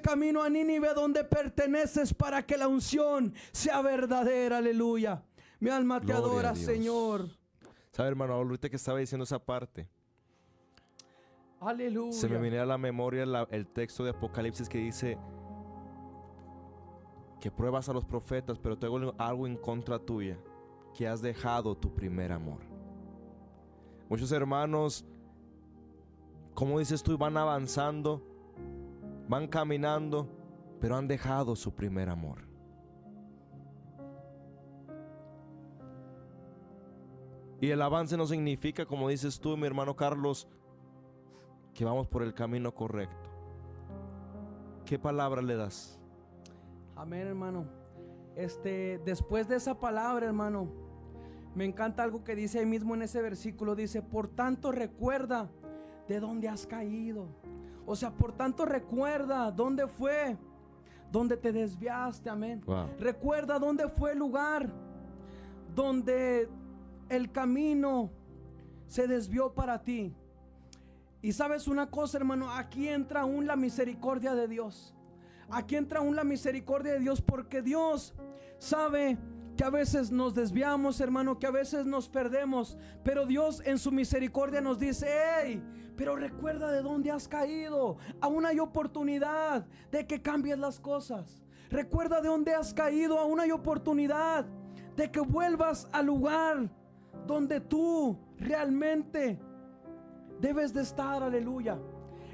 camino a Nínive, donde perteneces, para que la unción sea verdadera. Aleluya. Mi alma te Gloria adora, a Dios. Señor. ¿Sabe, hermano? Ahorita que estaba diciendo esa parte, Aleluya. se me viene a la memoria el texto de Apocalipsis que dice: que pruebas a los profetas, pero tengo algo en contra tuya, que has dejado tu primer amor. Muchos hermanos, como dices tú, van avanzando, van caminando, pero han dejado su primer amor. Y el avance no significa, como dices tú, mi hermano Carlos, que vamos por el camino correcto. ¿Qué palabra le das? Amén, hermano. Después de esa palabra, hermano, me encanta algo que dice ahí mismo en ese versículo. Dice, por tanto recuerda de dónde has caído. O sea, por tanto recuerda dónde fue, dónde te desviaste, amén. Wow. Recuerda dónde fue el lugar donde el camino se desvió para ti. Y sabes una cosa, hermano, aquí entra aún la misericordia de Dios. Aquí entra aún la misericordia de Dios, porque Dios sabe que a veces nos desviamos, hermano, que a veces nos perdemos, pero Dios en su misericordia nos dice, hey, pero recuerda de dónde has caído. Aún hay oportunidad de que cambies las cosas. Recuerda de dónde has caído. Aún hay oportunidad de que vuelvas al lugar donde tú realmente debes de estar. Aleluya.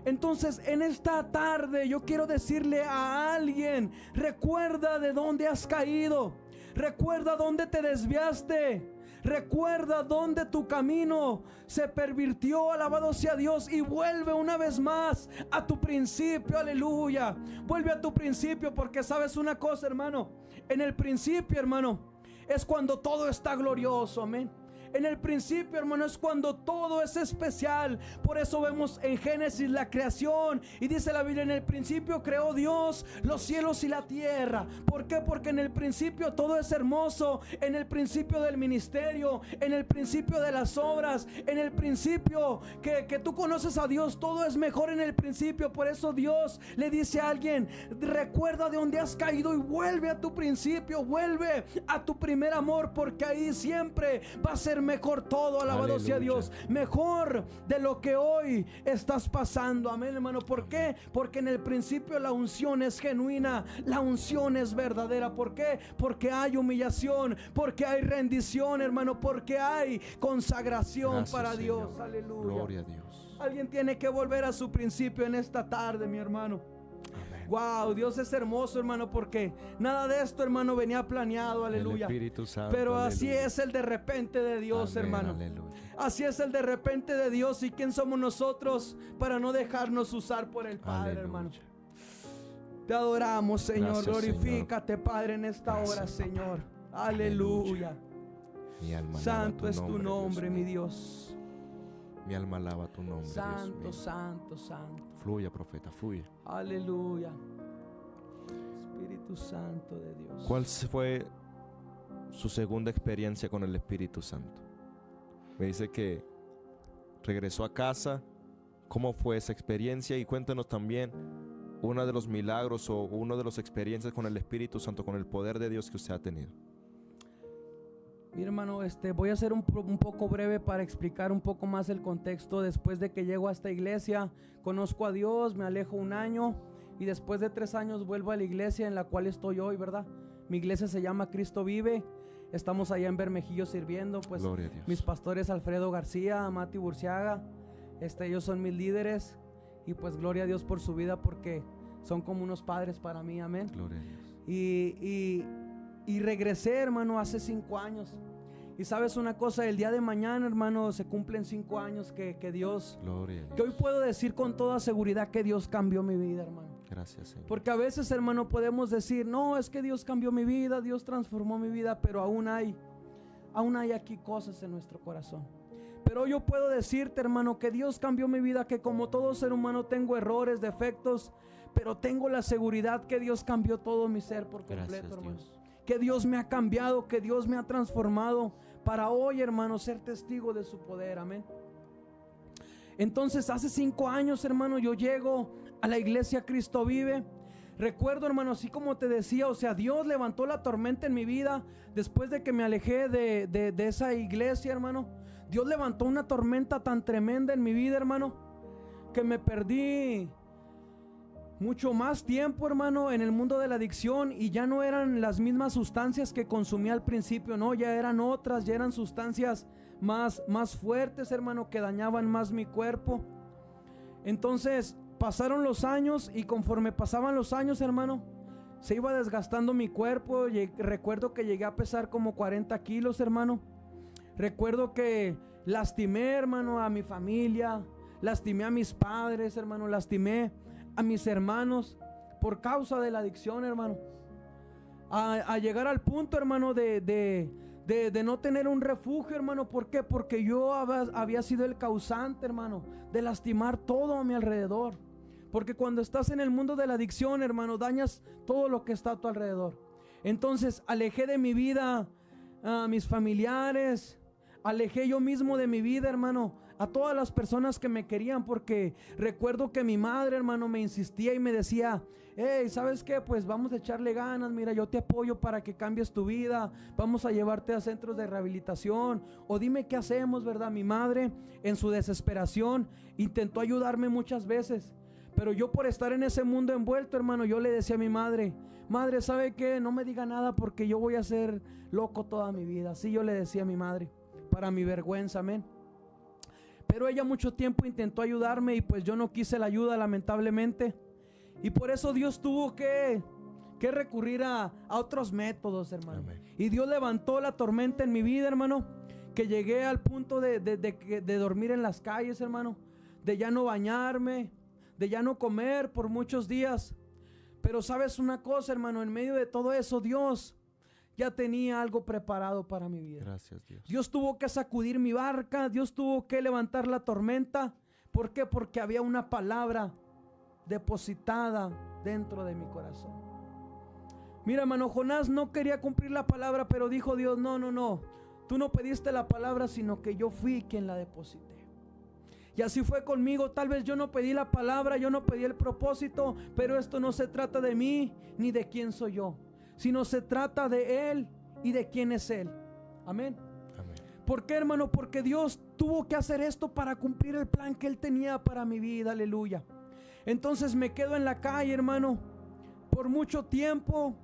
Entonces en esta tarde yo quiero decirle a alguien, recuerda de dónde has caído. Recuerda dónde te desviaste. Recuerda dónde tu camino se pervirtió. Alabado sea Dios. Y vuelve una vez más a tu principio. Aleluya. Vuelve a tu principio, porque sabes una cosa, hermano. En el principio, hermano, es cuando todo está glorioso. Amén. En el principio, hermano, es cuando todo es especial. Por eso vemos en Génesis la creación. Y dice la Biblia, en el principio creó Dios los cielos y la tierra. ¿Por qué? Porque en el principio todo es hermoso. En el principio del ministerio, en el principio de las obras, en el principio que tú conoces a Dios, todo es mejor en el principio. Por eso Dios le dice a alguien, recuerda de dónde has caído y vuelve a tu principio. Vuelve a tu primer amor, porque ahí siempre va a ser mejor todo. Alabado sea Dios. Mejor de lo que hoy estás pasando. Amén, hermano. ¿Por qué? Porque en el principio la unción es genuina, la unción es verdadera. ¿Por qué? Porque hay humillación, porque hay rendición, hermano, porque hay consagración. Gracias, para Dios. Señor. Aleluya. Gloria a Dios. Alguien tiene que volver a su principio en esta tarde, mi hermano. Wow, Dios es hermoso, hermano, porque nada de esto, hermano, venía planeado, aleluya. El Espíritu Santo, pero así aleluya. Es el de repente de Dios, amén, hermano. Aleluya. Así es el de repente de Dios. ¿Y quién somos nosotros para no dejarnos usar por el Padre, aleluya, hermano? Te adoramos, Señor. Gracias, glorifícate, Señor. Padre, en esta gracias, hora, Señor. Aleluya. Mi alma santo es tu nombre, mi Dios. Mi alma alaba tu nombre. Santo, Dios santo, santo. Fluya, profeta, fluya. Aleluya. Espíritu Santo de Dios. ¿Cuál fue su segunda experiencia con el Espíritu Santo? Me dice que regresó a casa. ¿Cómo fue esa experiencia? Y cuéntanos también uno de los milagros o una de las experiencias con el Espíritu Santo, con el poder de Dios que usted ha tenido. Mi hermano, voy a ser un poco breve para explicar un poco más el contexto. Después de que llego a esta iglesia, conozco a Dios, me alejo un año y después de 3 años vuelvo a la iglesia en la cual estoy hoy, ¿verdad? Mi iglesia se llama Cristo Vive. Estamos allá en Bermejillo sirviendo, pues mis pastores Alfredo García, Mati Burciaga, ellos son mis líderes y pues gloria a Dios por su vida, porque son como unos padres para mí, amén. Gloria a Dios. Y regresé, hermano, hace 5 años. Y sabes una cosa, el día de mañana, hermano, se cumplen 5 años que Dios, gloria a Dios, que hoy puedo decir con toda seguridad que Dios cambió mi vida, hermano. Gracias, Señor. Porque a veces, hermano, podemos decir, no, es que Dios cambió mi vida, Dios transformó mi vida, pero aún hay aquí cosas en nuestro corazón. Pero yo puedo decirte, hermano, que Dios cambió mi vida, que como todo ser humano tengo errores, defectos, pero tengo la seguridad que Dios cambió todo mi ser por completo. Gracias, hermano. Dios. Que Dios me ha cambiado, que Dios me ha transformado para hoy, hermano, ser testigo de su poder, amén. Entonces hace 5 años, hermano, yo llego a la iglesia Cristo Vive. Recuerdo, hermano, así como te decía, o sea, Dios levantó la tormenta en mi vida después de que me alejé de esa iglesia, hermano. Dios levantó una tormenta tan tremenda en mi vida, hermano, que me perdí mucho más tiempo, hermano, en el mundo de la adicción, y ya no eran las mismas sustancias que consumía al principio, no, ya eran otras, ya eran sustancias más fuertes, hermano, que dañaban más mi cuerpo. Entonces pasaron los años, y conforme pasaban los años, hermano, se iba desgastando mi cuerpo. Recuerdo que llegué a pesar como 40 kilos, hermano. Recuerdo que lastimé, hermano, a mi familia, lastimé a mis padres, hermano, lastimé a mis hermanos por causa de la adicción, hermano. A llegar al punto, hermano, de no tener un refugio, hermano. ¿Por qué? Porque yo había sido el causante, hermano, de lastimar todo a mi alrededor. Porque cuando estás en el mundo de la adicción, hermano, dañas todo lo que está a tu alrededor. Entonces alejé de mi vida a mis familiares, alejé yo mismo de mi vida, hermano, a todas las personas que me querían, porque recuerdo que mi madre, hermano, me insistía y me decía: hey, ¿sabes qué? Pues vamos a echarle ganas, mira, yo te apoyo para que cambies tu vida, vamos a llevarte a centros de rehabilitación, o dime qué hacemos, ¿verdad? Mi madre, en su desesperación, intentó ayudarme muchas veces, pero yo, por estar en ese mundo envuelto, hermano, yo le decía a mi madre: madre, ¿sabe qué? No me diga nada porque yo voy a ser loco toda mi vida. Así yo le decía a mi madre, para mi vergüenza, amén. Pero ella mucho tiempo intentó ayudarme, y pues yo no quise la ayuda, lamentablemente. Y por eso Dios tuvo que recurrir a otros métodos, hermano. Amén. Y Dios levantó la tormenta en mi vida, hermano, que llegué al punto de dormir en las calles, hermano, de ya no bañarme, de ya no comer por muchos días. Pero sabes una cosa, hermano, en medio de todo eso, Dios ya tenía algo preparado para mi vida. Gracias, Dios. Dios tuvo que sacudir mi barca, Dios tuvo que levantar la tormenta. ¿Por qué? Porque había una palabra depositada dentro de mi corazón. Mira, hermano, Jonás no quería cumplir la palabra, pero dijo Dios: no, tú no pediste la palabra, sino que yo fui quien la deposité. Y así fue conmigo. Tal vez yo no pedí la palabra, yo no pedí el propósito, pero esto no se trata de mí ni de quién soy yo, sino se trata de Él y de quién es Él. Amén. Amén. ¿Por qué, hermano? Porque Dios tuvo que hacer esto para cumplir el plan que Él tenía para mi vida. Aleluya. Entonces me quedo en la calle, hermano, por mucho tiempo,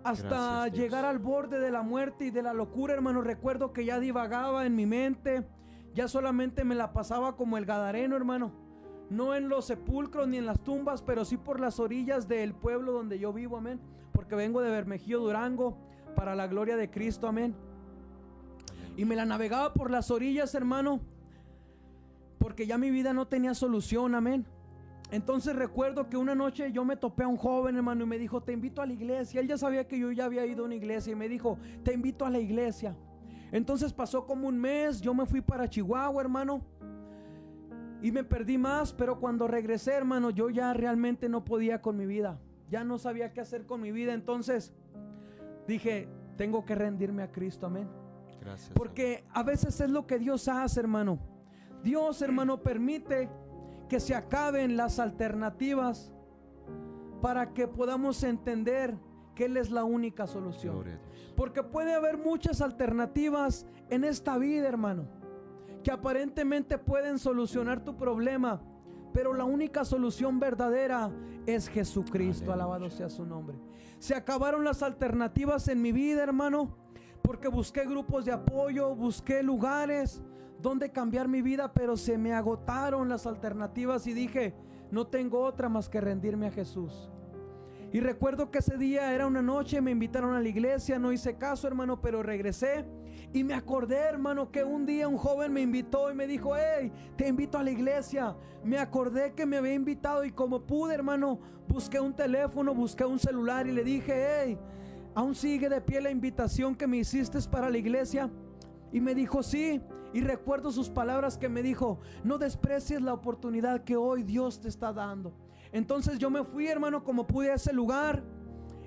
hasta Gracias, Dios. llegar al borde de la muerte y de la locura, hermano. Recuerdo que ya divagaba en mi mente, ya solamente me la pasaba como el gadareno, hermano. No en los sepulcros ni en las tumbas, pero sí por las orillas del pueblo donde yo vivo, amén. Porque vengo de Bermejillo, Durango, para la gloria de Cristo, amén. Y me la navegaba por las orillas, hermano, porque ya mi vida no tenía solución, amén. Entonces recuerdo que una noche yo me topé a un joven, hermano, y me dijo: te invito a la iglesia. Él ya sabía que yo ya había ido a una iglesia, y me dijo: te invito a la iglesia. Entonces pasó como un mes, yo me fui para Chihuahua, hermano, y me perdí más. Pero cuando regresé, hermano, yo ya realmente no podía con mi vida, ya no sabía qué hacer con mi vida. Entonces dije: tengo que rendirme a Cristo, amén. Gracias. Porque a veces es lo que Dios hace, hermano. Dios, hermano, permite que se acaben las alternativas para que podamos entender que Él es la única solución. Gloria a Dios. Porque puede haber muchas alternativas en esta vida, hermano, que aparentemente pueden solucionar tu problema, pero la única solución verdadera es Jesucristo. Aleluya. Alabado sea su nombre. Se acabaron las alternativas en mi vida, hermano, porque busqué grupos de apoyo, busqué lugares donde cambiar mi vida, pero se me agotaron las alternativas y dije: no tengo otra más que rendirme a Jesús. Y recuerdo que ese día era una noche, me invitaron a la iglesia, no hice caso, hermano, pero regresé y me acordé, hermano, que un día un joven me invitó y me dijo: hey, te invito a la iglesia. Me acordé que me había invitado, y como pude, hermano, busqué un teléfono, busqué un celular y le dije: hey, ¿aún sigue de pie la invitación que me hiciste para la iglesia? Y me dijo: sí. Y recuerdo sus palabras que me dijo: no desprecies la oportunidad que hoy Dios te está dando. Entonces yo me fui, hermano, como pude a ese lugar,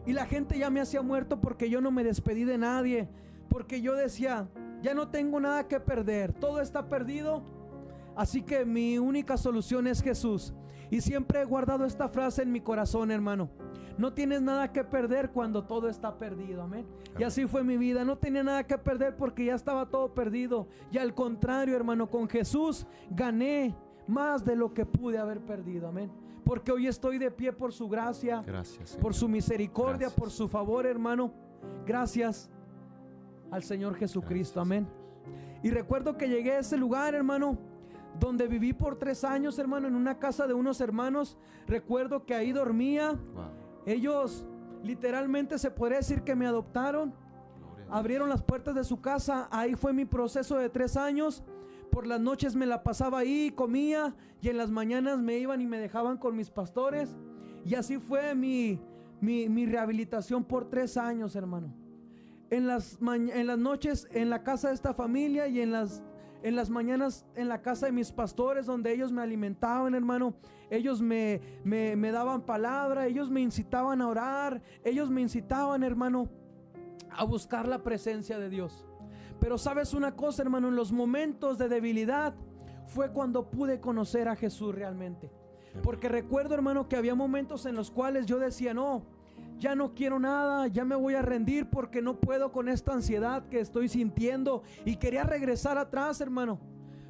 y la gente ya me hacía muerto porque yo no me despedí de nadie, porque yo decía: ya no tengo nada que perder, todo está perdido, así que mi única solución es Jesús. Y siempre he guardado esta frase en mi corazón, hermano: no tienes nada que perder cuando todo está perdido, amén. Y así fue mi vida, no tenía nada que perder porque ya estaba todo perdido. Y al contrario, hermano, con Jesús gané más de lo que pude haber perdido, amén. porque hoy estoy de pie por su gracia, Gracias, Señor. por su misericordia, Gracias. por su favor, hermano. Gracias al Señor Jesucristo, Gracias, amén. Y recuerdo que llegué a ese lugar, hermano, donde viví por 3 años, hermano, en una casa de unos hermanos. Recuerdo que ahí dormía. Wow. Ellos literalmente se podría decir que me adoptaron. Gloria a Dios. Abrieron las puertas de su casa. Ahí fue mi proceso de 3 años. Por las noches me la pasaba ahí, comía, y en las mañanas me iban y me dejaban con mis pastores. Y así fue mi rehabilitación por 3 años, hermano. En las noches en la casa de esta familia, y en las mañanas en la casa de mis pastores, donde ellos me alimentaban, hermano. Ellos me daban palabra, ellos me incitaban a orar, ellos me incitaban, hermano, a buscar la presencia de Dios. Pero sabes una cosa, hermano, en los momentos de debilidad fue cuando pude conocer a Jesús realmente. Porque recuerdo, hermano, que había momentos en los cuales yo decía, no, ya no quiero nada, ya me voy a rendir porque no puedo con esta ansiedad que estoy sintiendo, y quería regresar atrás, hermano.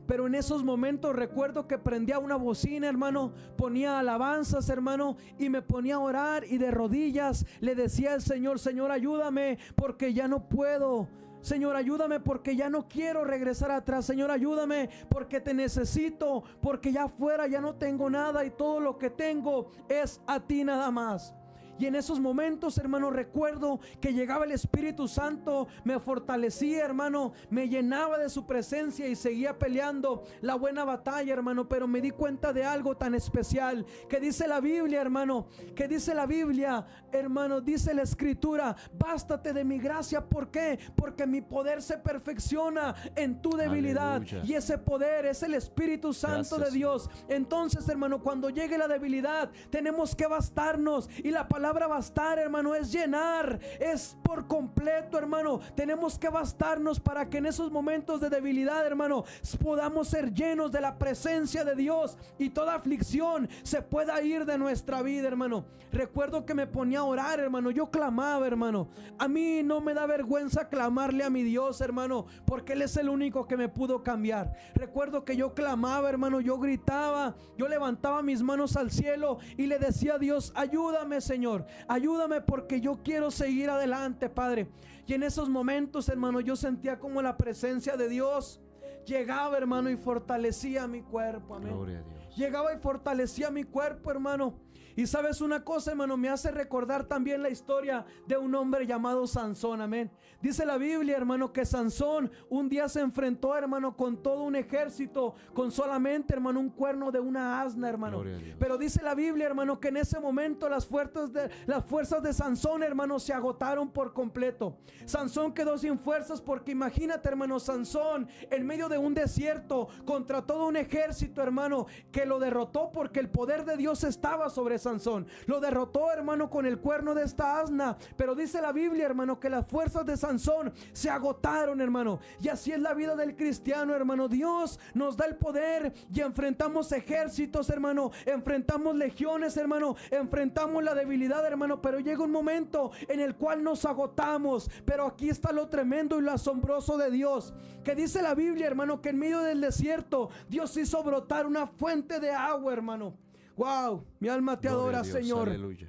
Pero en esos momentos recuerdo que prendía una bocina, hermano, ponía alabanzas, hermano, y me ponía a orar, y de rodillas le decía al Señor: Señor, ayúdame porque ya no puedo. Señor, ayúdame porque ya no quiero regresar atrás. Señor, ayúdame porque te necesito, porque ya afuera ya no tengo nada y todo lo que tengo es a ti nada más. Y en esos momentos, hermano, recuerdo que llegaba el Espíritu Santo, me fortalecía, hermano, me llenaba de su presencia y seguía peleando la buena batalla, hermano. Pero me di cuenta de algo tan especial que dice la Biblia, hermano, que dice la Biblia, hermano, dice la Escritura: bástate de mi gracia. ¿Por qué? Porque mi poder se perfecciona en tu debilidad. Aleluya. Y ese poder es el Espíritu Santo de Dios. Entonces, hermano, cuando llegue la debilidad, tenemos que bastarnos. Y la palabra bastar, hermano, es llenar, es por completo, hermano. Tenemos que bastarnos para que en esos momentos de debilidad, hermano, podamos ser llenos de la presencia de Dios y toda aflicción se pueda ir de nuestra vida, hermano. Recuerdo que me ponía a orar, hermano. Yo clamaba, hermano. A mí no me da vergüenza clamarle a mi Dios, hermano, porque Él es el único que me pudo cambiar. Recuerdo que yo clamaba, hermano. Yo gritaba, yo levantaba mis manos al cielo y le decía a Dios: ayúdame, Señor, ayúdame porque yo quiero seguir adelante, Padre. Y en esos momentos, hermano, yo sentía como la presencia de Dios llegaba, hermano, y fortalecía mi cuerpo. Amén. Gloria a Dios. Llegaba y fortalecía mi cuerpo, hermano. Y sabes una cosa, hermano, me hace recordar también la historia de un hombre llamado Sansón, amén. Dice la Biblia, hermano, que Sansón un día se enfrentó, hermano, con todo un ejército, con solamente, hermano, un cuerno de una asna, hermano. Pero dice la Biblia, hermano, que en ese momento las fuerzas de Sansón, hermano, se agotaron por completo. Sansón quedó sin fuerzas porque imagínate, hermano, Sansón en medio de un desierto contra todo un ejército, hermano, que lo derrotó porque el poder de Dios estaba sobre Sansón. Lo derrotó, hermano, con el cuerno de esta asna. Pero dice la Biblia, hermano, que las fuerzas de Sansón se agotaron, hermano. Y así es la vida del cristiano, hermano. Dios nos da el poder y enfrentamos ejércitos, hermano. Enfrentamos legiones, hermano. Enfrentamos la debilidad, hermano. Pero llega un momento en el cual nos agotamos. Pero aquí está lo tremendo y lo asombroso de Dios, que dice la Biblia, hermano, que en medio del desierto Dios hizo brotar una fuente de agua, hermano. Wow, mi alma te adora, Dios, Señor. aleluya.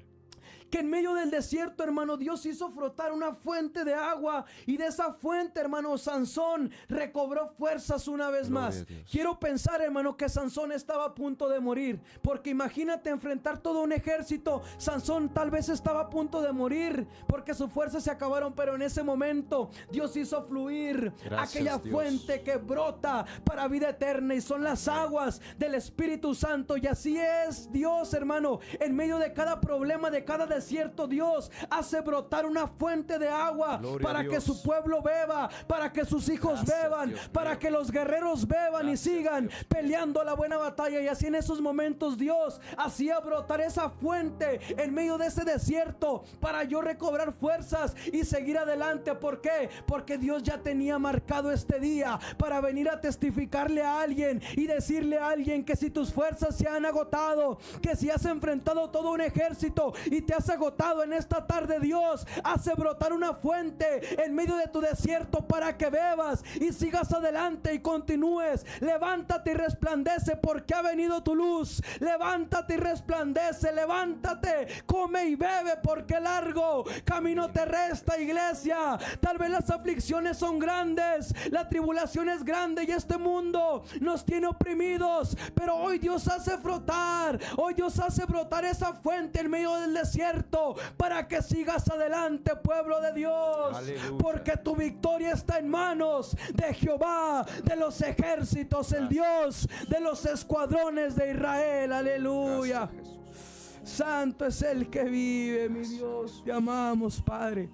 Que en medio del desierto, hermano, Dios hizo frotar una fuente de agua, y de esa fuente, hermano, Sansón recobró fuerzas una vez más. Quiero pensar, hermano, que Sansón estaba a punto de morir, porque imagínate enfrentar todo un ejército. Sansón tal vez estaba a punto de morir porque sus fuerzas se acabaron, pero en ese momento Dios hizo fluir aquella fuente que brota para vida eterna, y son las aguas del Espíritu Santo. Y así es Dios, hermano, en medio de cada problema, de cada desierto, Dios hace brotar una fuente de agua para que su pueblo beba, para que sus hijos beban, para que los guerreros beban y sigan peleando la buena batalla. Y así en esos momentos Dios hacía brotar esa fuente en medio de ese desierto para yo recobrar fuerzas y seguir adelante. ¿Por qué? Porque Dios ya tenía marcado este día para venir a testificarle a alguien y decirle a alguien que si tus fuerzas se han agotado, que si has enfrentado todo un ejército y te has estás agotado en esta tarde, Dios hace brotar una fuente en medio de tu desierto para que bebas y sigas adelante y continúes. Levántate y resplandece porque ha venido tu luz. Levántate y resplandece, levántate, come y bebe porque largo camino te resta, iglesia. Tal vez las aflicciones son grandes, la tribulación es grande y este mundo nos tiene oprimidos, pero hoy Dios hace brotar, hoy Dios hace brotar esa fuente en medio del desierto para que sigas adelante, pueblo de Dios. Aleluya. Porque tu victoria está en manos de Jehová de los ejércitos, el Dios de los escuadrones de Israel. Aleluya. Gracias, Jesús. Santo es el que vive, mi Dios. Te amamos, Padre.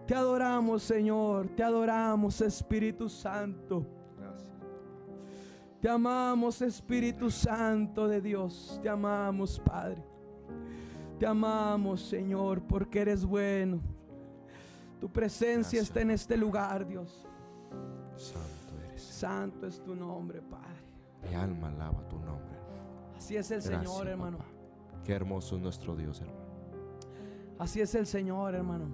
Te adoramos, Señor. Te adoramos, Espíritu Santo. Gracias. Te amamos, Espíritu Santo de Dios. Te amamos, Padre. Te amamos, Señor, porque eres bueno. Tu presencia Gracias, está en este lugar, Dios. Santo eres. Santo es tu nombre, Padre. Mi alma alaba tu nombre. Así es el Gracias, Señor, hermano. papá. Qué hermoso es nuestro Dios, hermano. Así es el Señor, hermano.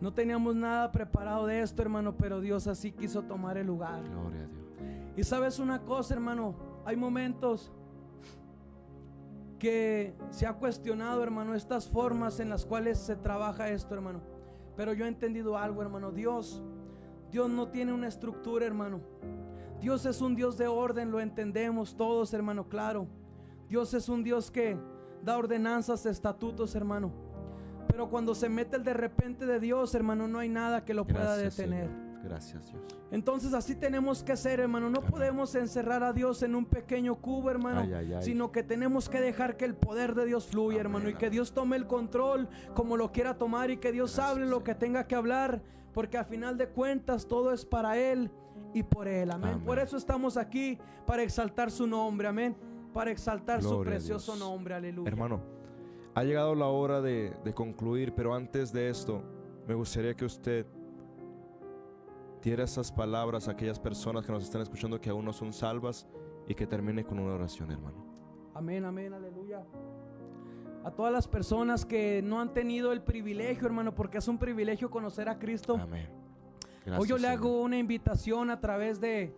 No teníamos nada preparado de esto, hermano, pero Dios así quiso tomar el lugar. Gloria a Dios. Y sabes una cosa, hermano, hay momentos que se ha cuestionado, hermano, estas formas en las cuales se trabaja esto, hermano. Pero yo he entendido algo, hermano. Dios no tiene una estructura, hermano. Dios es un Dios de orden, lo entendemos todos, hermano, claro. Dios es un Dios que da ordenanzas, estatutos, hermano. Pero cuando se mete el de repente de Dios, hermano, no hay nada que lo pueda Gracias, detener. Señor. Gracias, Dios. Entonces así tenemos que ser, hermano. No Amén. podemos encerrar a Dios en un pequeño cubo, hermano. Ay, ay, ay. Sino que tenemos que dejar que el poder de Dios fluya, Amén, hermano. Y que amén. Dios tome el control como lo quiera tomar. Y que Dios Gracias, hable lo que Señor. tenga que hablar. Porque al final de cuentas todo es para Él y por Él, amén. Amén. Por eso estamos aquí, para exaltar su nombre, amén. Para exaltar su Gloria a precioso Dios. nombre, aleluya. Hermano, ha llegado la hora de concluir, pero antes de esto, me gustaría que usted diera esas palabras a aquellas personas que nos están escuchando que aún no son salvas y que termine con una oración, hermano. Amén, amén, aleluya. A todas las personas que no han tenido el privilegio, hermano, porque es un privilegio conocer a Cristo. Amén. Gracias, Hoy yo le Señor. hago una invitación a través de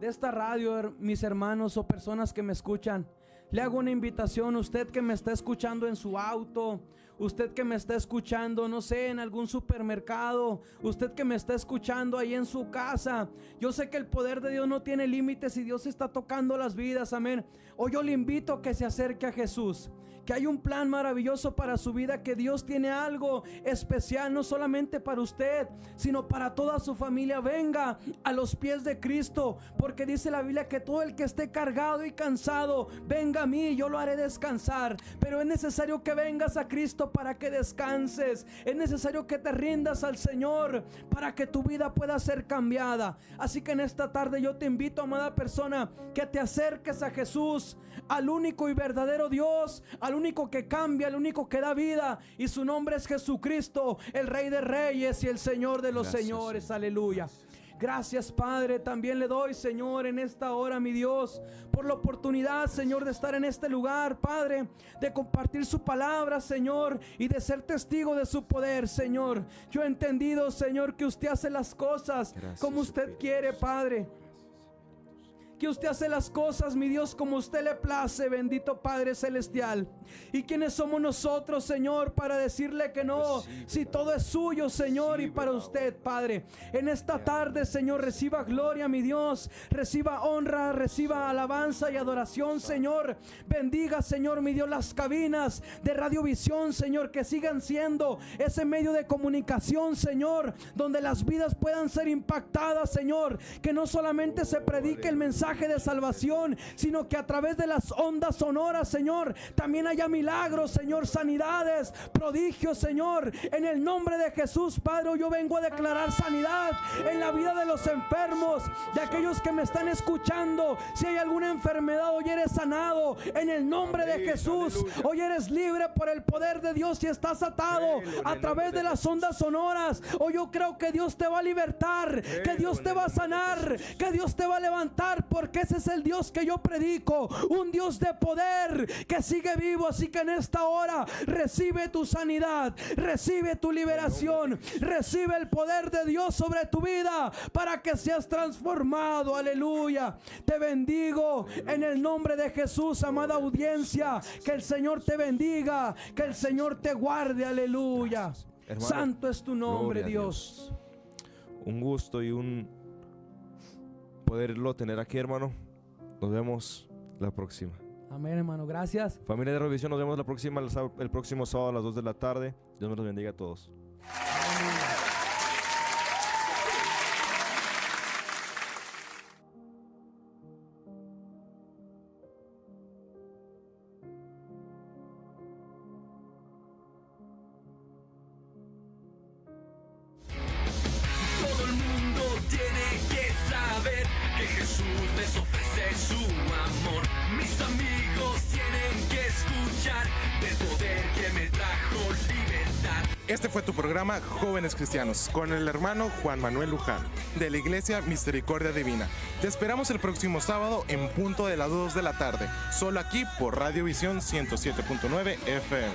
esta radio, mis hermanos o personas que me escuchan. Le hago una invitación, usted que me está escuchando en su auto, usted que me está escuchando, no sé, en algún supermercado, usted que me está escuchando ahí en su casa. Yo sé que el poder de Dios no tiene límites y Dios está tocando las vidas, amén. Hoy yo le invito a que se acerque a Jesús, que hay un plan maravilloso para su vida, que Dios tiene algo especial, no solamente para usted, sino para toda su familia. Venga a los pies de Cristo, porque dice la Biblia que todo el que esté cargado y cansado, venga a mí, yo lo haré descansar. Pero es necesario que vengas a Cristo para que descanses. Es necesario que te rindas al Señor para que tu vida pueda ser cambiada. Así que en esta tarde yo te invito, amada persona, que te acerques a Jesús, al único y verdadero Dios, al único que cambia, al único que da vida, y su nombre es Jesucristo, el Rey de Reyes y el Señor de los Gracias, señores. Señor. Aleluya. Gracias, Padre. También le doy, Señor, en esta hora, mi Dios, por la oportunidad, Señor, de estar en este lugar, Padre, de compartir su palabra, Señor, y de ser testigo de su poder, Señor. Yo he entendido, Señor, que usted hace las cosas Gracias, como usted Espíritu quiere, Santo. Padre. Que usted hace las cosas, mi Dios, como usted le place, bendito Padre Celestial. ¿Y quiénes somos nosotros, Señor, para decirle que no? Recibe, Si Padre. todo es suyo, Señor, y Recibe, para Padre. usted, Padre. En esta tarde, Señor, reciba gloria, mi Dios. Reciba honra, reciba alabanza y adoración, Señor. Bendiga, Señor, mi Dios, las cabinas de Radiovisión, Señor, que sigan siendo ese medio de comunicación, Señor, donde las vidas puedan ser impactadas, Señor. Que no solamente se predique el mensaje de salvación, sino que a través de las ondas sonoras, Señor, también haya milagros, Señor, sanidades, prodigios, Señor, en el nombre de Jesús, Padre. Yo vengo a declarar sanidad en la vida de los enfermos, de aquellos que me están escuchando. Si hay alguna enfermedad, hoy eres sanado en el nombre de Amén, Jesús. aleluya. Hoy eres libre por el poder de Dios y estás atado Créelo en a el través nombre de de las ondas sonoras. Hoy yo creo que Dios te va a libertar, que Créelo Dios en te el va a nombre de sanar, Jesús. que Dios te va a levantar, porque ese es el Dios que yo predico, un Dios de poder que sigue vivo. Así que en esta hora recibe tu sanidad, recibe tu liberación, recibe el poder de Dios sobre tu vida para que seas transformado. Aleluya. Te bendigo en el nombre de Jesús, amada audiencia. Que el Señor te bendiga, que el Señor te guarde. Aleluya. Hermano, Santo es tu nombre, gloria a Dios. Un gusto y un poderlo tener aquí, hermano. Nos vemos la próxima. Amén, hermano. Gracias. Familia de Revisión, nos vemos la próxima, el próximo sábado a las 2 de la tarde. Dios nos los bendiga a todos. Todo el mundo tiene que saber que Jesús les ofrece su amor. Mis amigos tienen que escuchar del poder que me trajo libertad. Este fue tu programa Jóvenes Cristianos con el hermano Juan Manuel Luján de la Iglesia Misericordia Divina. Te esperamos el próximo sábado en punto de las 2 de la tarde, solo aquí por Radio Visión 107.9 FM.